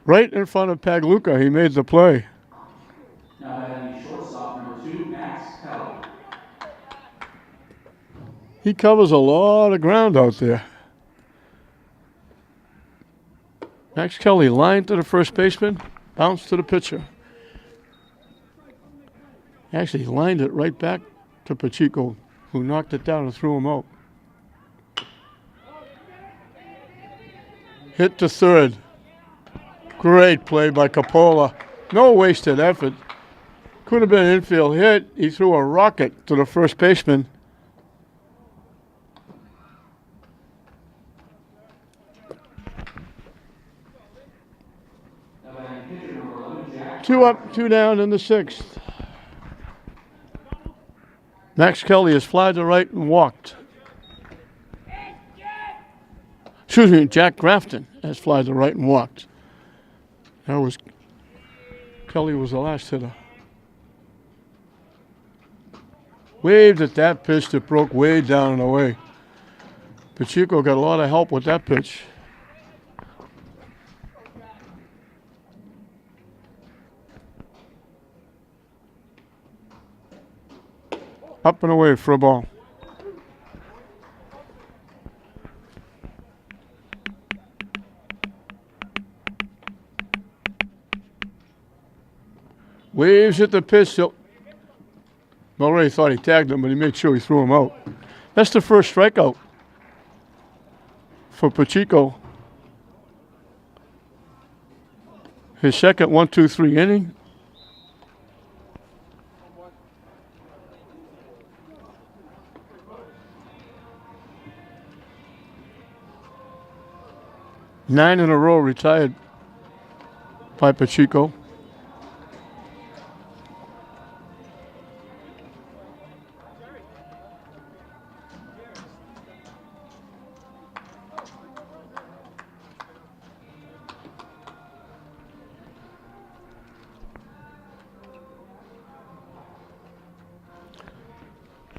Right in front of Pagluca, he made the play. Now batting shortstop number 2, Max Kelly. He covers a lot of ground out there. Max Kelly lined to the first baseman, bounced to the pitcher. Actually lined it right back to Pacheco, who knocked it down and threw him out. Hit to third. Great play by Coppola. No wasted effort. Could have been an infield hit. He threw a rocket to the first baseman. Two up, 2 down in the 6th. Max Kelly has flied to right and walked. Excuse me, Jack Grafton has flied to right and walked. Kelly was the last hitter. Waved at that pitch that broke way down and away. Pacheco got a lot of help with that pitch. Up and away for a ball. Waves at the pitch. Mulray thought he tagged him, but he made sure he threw him out. That's the first strikeout for Pacheco. His second 1-2-3 inning. Nine in a row retired by Pacheco.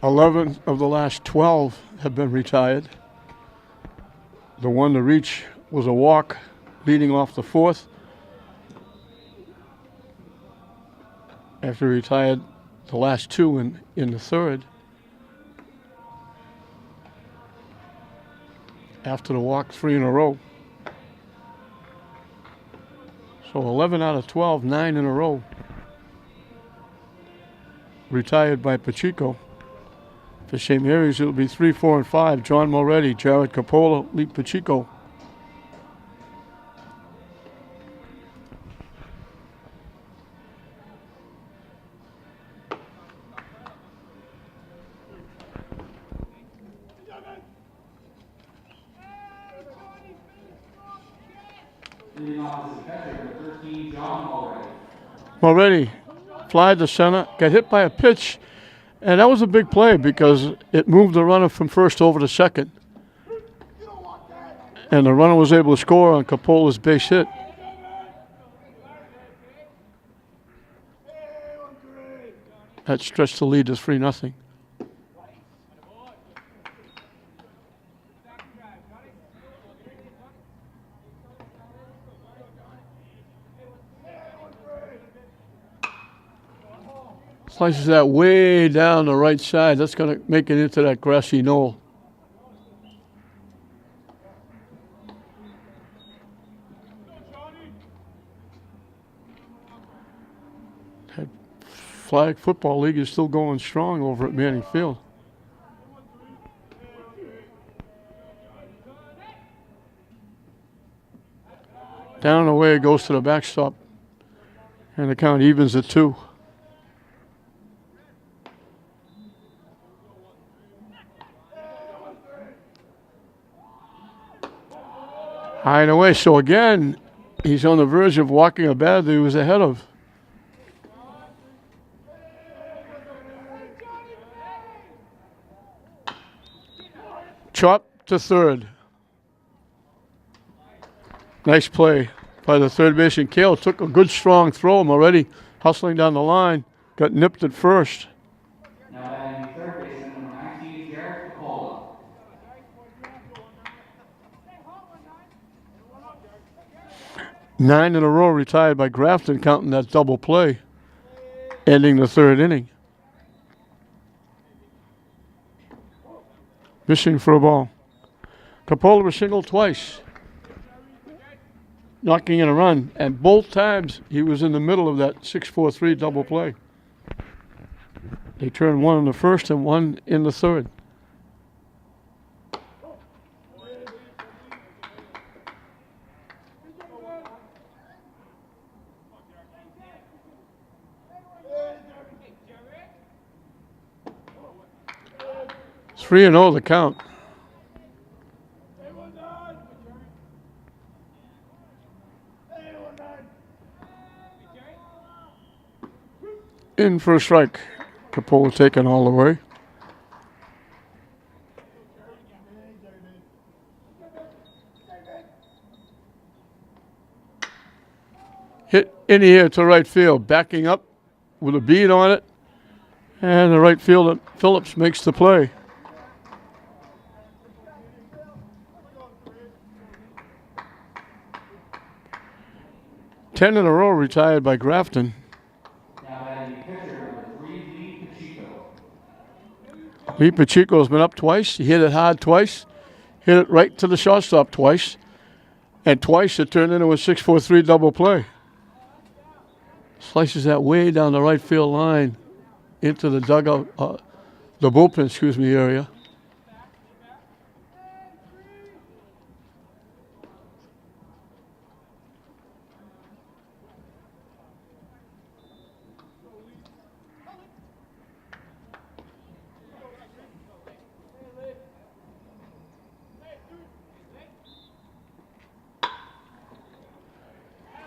Eleven of the last 12 have been retired. The one to reach was a walk leading off the 4th. After he retired the last 2 in the 3rd. After the walk, 3 in a row. So 11 out of 12, 9 in a row. retired by Pacheco. For St. Mary's, it'll be 3, 4, and 5. John Moretti, Jared Capola, Lee Pacheco. Leading off is the catcher, number 13, John Mulready. Moretti fly to center, got hit by a pitch, and that was a big play because it moved the runner from first over to second. And the runner was able to score on Capola's base hit. That stretched the lead to 3-0. Slices that way down the right side. That's going to make it into that grassy knoll. That flag football league is still going strong over at Manning Field. Down the way it goes to the backstop. And the count evens at 2. High and away. So again, he's on the verge of walking a bat that he was ahead of. Chop to third. Nice play by the third baseman. Kale took a good strong throw. Already hustling down the line. Got nipped at first. Now batting third baseman, number 19, Jared Capola. 9 in a row retired by Grafton, counting that double play, ending the third inning. Missing for a ball. Capola was singled twice, knocking in a run, and both times he was in the middle of that 6-4-3 double play. They turned one in the first and one in the third. Three and 0 the count. In for a strike. Capola taken all the way. Hit in the air to right field, backing up with a bead on it. And the right fielder, Phillips, makes the play. Ten in a row retired by Grafton. Now batting pitcher, number 3, Lee Pacheco. Lee Pacheco's been up twice. He hit it hard twice. Hit it right to the shortstop twice. And twice it turned into a 6-4-3 double play. Slices that way down the right field line into the dugout, the bullpen, area.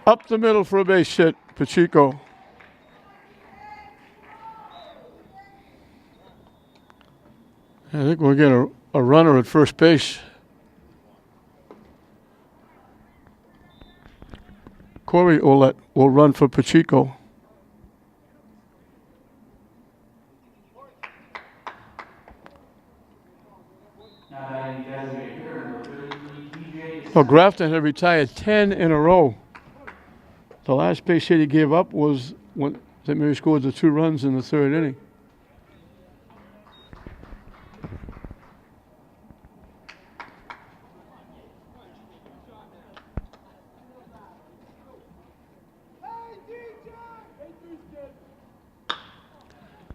Up the middle for a base hit, Pacheco. I think we'll get a runner at first base. Corey Ouellette will run for Pacheco. Now batting designated hitter, number 33, TJ. Well, Grafton had retired 10 in a row. The last base hit he gave up was when St. Mary scored the 2 runs in the third inning.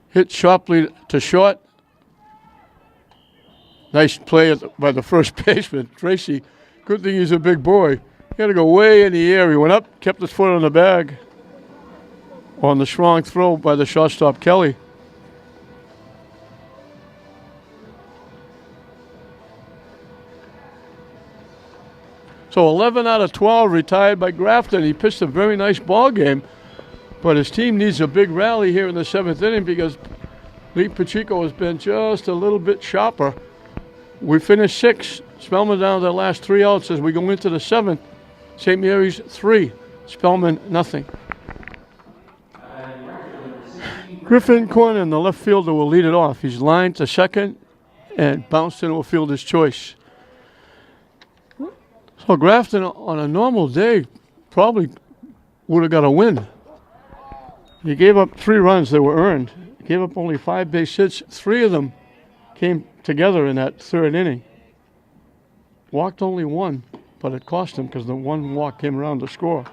Hit sharply to short. Nice play by the first baseman, Tracy. Good thing he's a big boy. He had to go way in the air. He went up, kept his foot on the bag. On the strong throw by the shortstop, Kelly. So 11 out of 12 retired by Grafton. He pitched a very nice ball game, but his team needs a big rally here in the 7th inning because Lee Pacheco has been just a little bit sharper. We finished 6. Spellman down to the last 3 outs as we go into the 7th. St. Mary's 3. Spellman nothing. Griffin Cornyn, the left fielder, will lead it off. He's lined to second and bounced into a fielder's choice. So Grafton, on a normal day, probably would have got a win. He gave up 3 runs that were earned. He gave up only 5 base hits. 3 of them came together in that 3rd inning. Walked only 1, but it cost him because the 1 walk came around to score.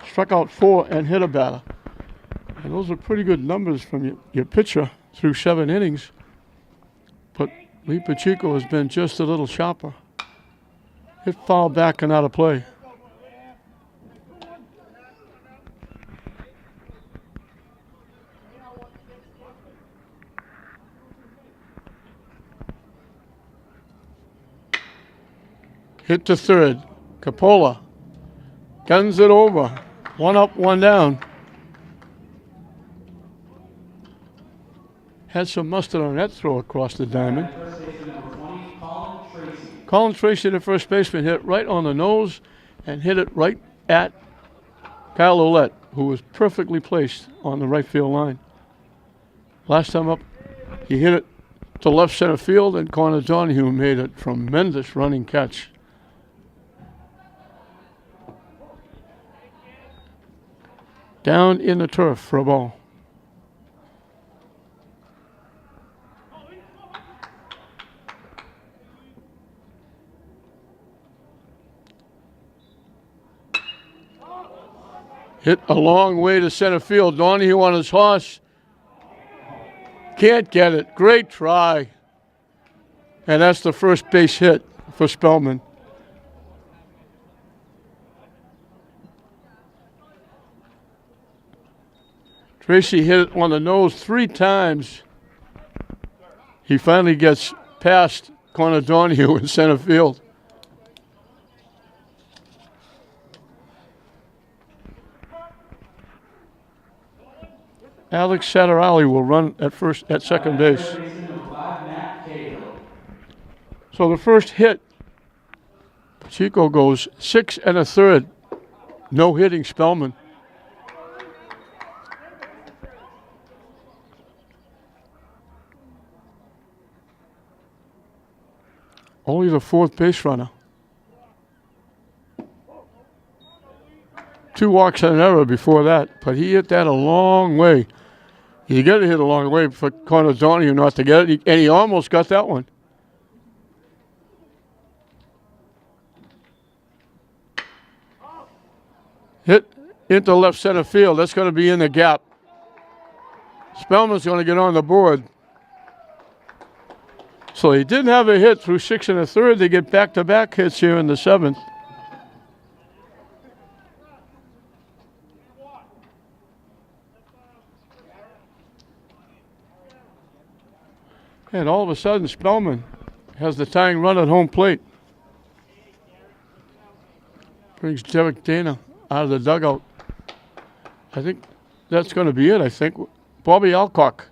Struck out 4 and hit a batter. And those are pretty good numbers from your pitcher through 7 innings. But Lee Pacheco has been just a little sharper. Hit foul back and out of play. Hit to third. Capola guns it over. 1 up, 1 down. Had some mustard on that throw across the diamond. Colin Tracy, the first baseman, hit right on the nose and hit it right at Kyle Ouellette, who was perfectly placed on the right field line. Last time up, he hit it to left center field, and Connor Donahue made a tremendous running catch. Down in the turf for a ball. Hit a long way to center field. Donahue on his horse. Can't get it. Great try. And that's the first base hit for Spellman. Tracy hit it on the nose 3 times. He finally gets past Connor Donahue in center field. Alex Satterali will run at second base. So the first hit, Pacheco goes 6 1/3. No hitting Spellman. Only the 4th base runner. 2 walks and an error before that, but he hit that a long way. You got to hit a long way for Connor Donahue not to get it, and he almost got that one. Hit into left center field. That's going to be in the gap. Spellman's going to get on the board. So he didn't have a hit through 6 1/3. They get back-to-back hits here in the 7th. And all of a sudden, Spellman has the tying run at home plate. Brings Derek Dana out of the dugout. I think that's going to be it, I think. Bobby Alcock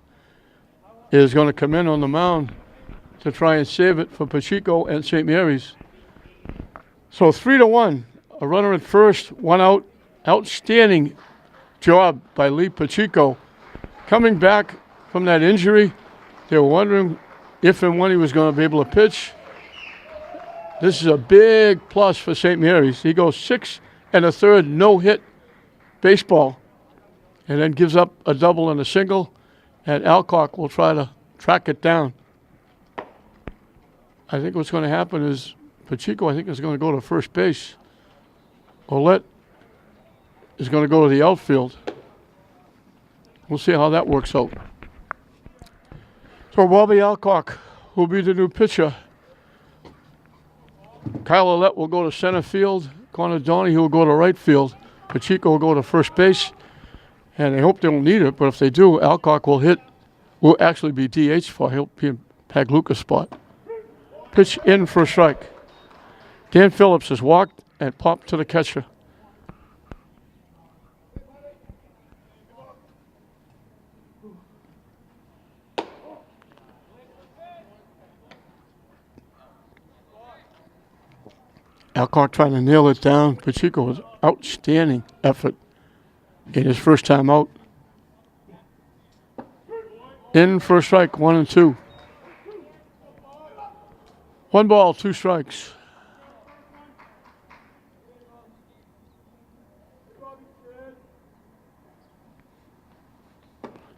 is going to come in on the mound to try and save it for Pacheco and St. Mary's. So 3-1. A runner at first, 1 out. Outstanding job by Lee Pacheco. Coming back from that injury, they were wondering if and when he was going to be able to pitch. This is a big plus for St. Mary's. He goes 6 1/3, no-hit baseball, and then gives up a double and a single, and Alcock will try to track it down. I think what's going to happen is Pacheco, I think, is going to go to first base. Ouellette is going to go to the outfield. We'll see how that works out. So Bobby Alcock will be the new pitcher. Kyle Ouellette will go to center field. Connor Donahue will go to right field. Pacheco will go to first base. And I hope they don't need it, but if they do, Alcock will actually be DH for. He'll be in Pagluca's spot. Pitch in for a strike. Dan Phillips has walked and popped to the catcher. Alcock trying to nail it down. Pacheco was outstanding effort in his first time out. In for a strike, 1-2. 1 ball, 2 strikes.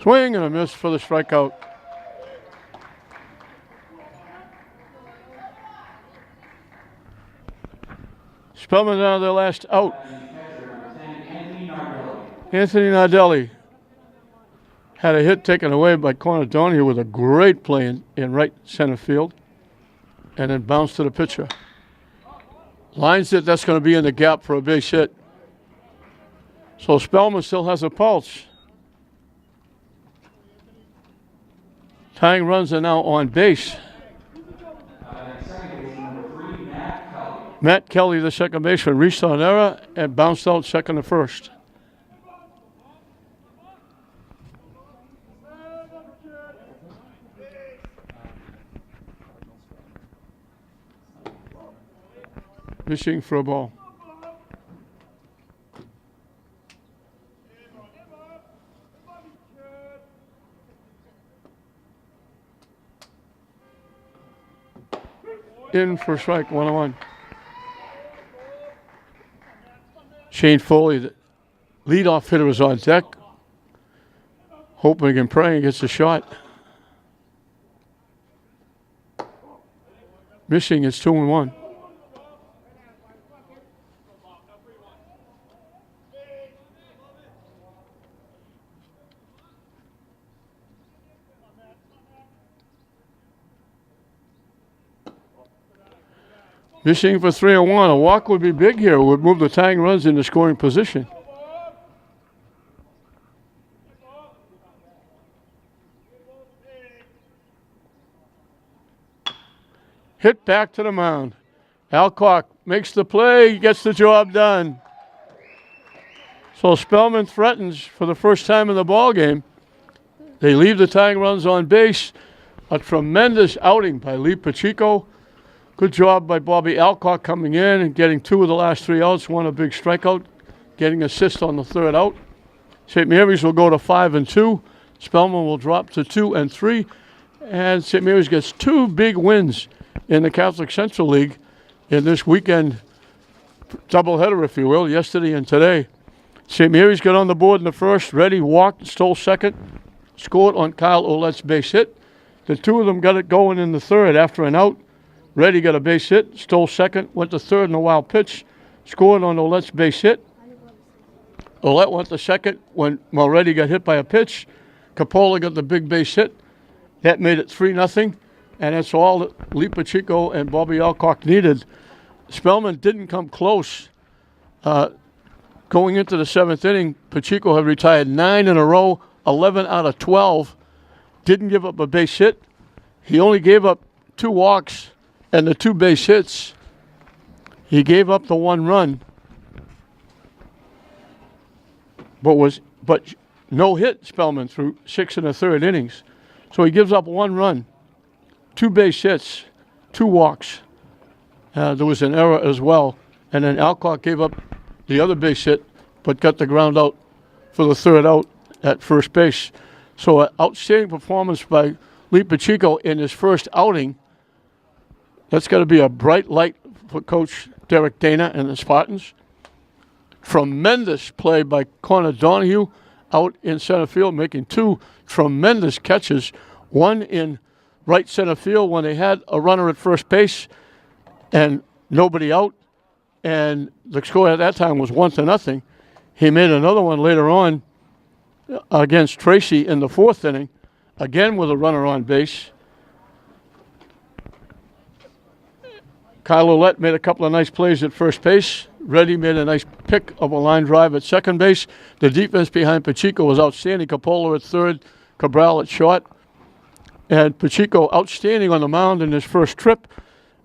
Swing and a miss for the strikeout. Spellman down to their last out. Anthony Nardelli had a hit taken away by Connor Donahue with a great play in right center field, and then bounced to the pitcher. Lines it, that's going to be in the gap for a base hit. So Spellman still has a pulse. Tying runs are now on base. Matt Kelly, the second baseman, reached on error and bounced out second to first. Fishing for a ball. In for a strike, 1-1. Shane Foley, the leadoff hitter, was on deck, hoping and praying gets a shot. Missing is 2-1. Missing for 3-1. A walk would be big here. Would move the tying runs into scoring position. Hit back to the mound. Alcock makes the play, gets the job done. So Spellman threatens for the first time in the ball game. They leave the tying runs on base. A tremendous outing by Lee Pacheco. Good job by Bobby Alcock coming in and getting 2 of the last 3 outs, 1 a big strikeout, getting assist on the third out. St. Mary's will go to 5-2. Spellman will drop to 2-3. And St. Mary's gets 2 big wins in the Catholic Central League in this weekend doubleheader, if you will, yesterday and today. St. Mary's got on the board in the first. Reddy walked, stole second, scored on Kyle Ouellette's base hit. The 2 of them got it going in the third after an out. Reddy got a base hit, stole second, went to third in a wild pitch, scored on Ouellette's base hit. Ouellette went to second when Reddy got hit by a pitch. Capola got the big base hit. That made it 3-0, and that's all that Lee Pacheco and Bobby Alcock needed. Spellman didn't come close. Going into the 7th inning, Pacheco had retired 9 in a row, 11 out of 12. Didn't give up a base hit. He only gave up 2 walks and the 2 base hits. He gave up the 1 run, but no hit Spellman through 6 1/3 innings. So he gives up 1 run, 2 base hits, 2 walks. There was an error as well, and then Alcock gave up the other base hit, but got the ground out for the third out at first base. So an outstanding performance by Lee Pacheco in his first outing. That's got to be a bright light for Coach Derek Dana and the Spartans. Tremendous play by Connor Donahue out in center field, making 2 tremendous catches. 1 in right center field when they had a runner at first base and nobody out. And the score at that time was 1-0. He made another one later on against Tracy in the 4th inning, again with a runner on base. Kyle Ouellette made a couple of nice plays at first base. Reddy made a nice pick of a line drive at second base. The defense behind Pacheco was outstanding. Coppola at third, Cabral at short. And Pacheco outstanding on the mound in his first trip.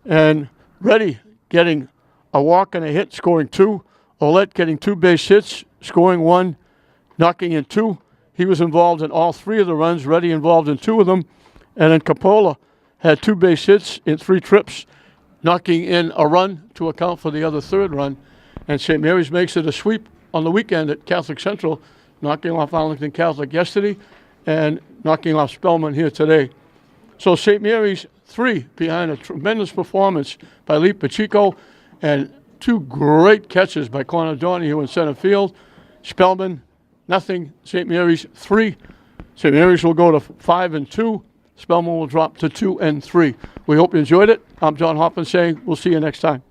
And Reddy getting a walk and a hit, scoring 2. Ouellette getting 2 base hits, scoring 1, knocking in 2. He was involved in all 3 of the runs. Reddy involved in 2 of them. And then Coppola had 2 base hits in 3 trips, knocking in a run to account for the other third run. And St. Mary's makes it a sweep on the weekend at Catholic Central, knocking off Arlington Catholic yesterday and knocking off Spellman here today. So St. Mary's 3 behind a tremendous performance by Lee Pacheco and 2 great catches by Connor Donahue in center field. Spellman, nothing. St. Mary's 3. St. Mary's will go to 5-2. Spellman will drop to 2-3. We hope you enjoyed it. I'm John Hoffman saying we'll see you next time.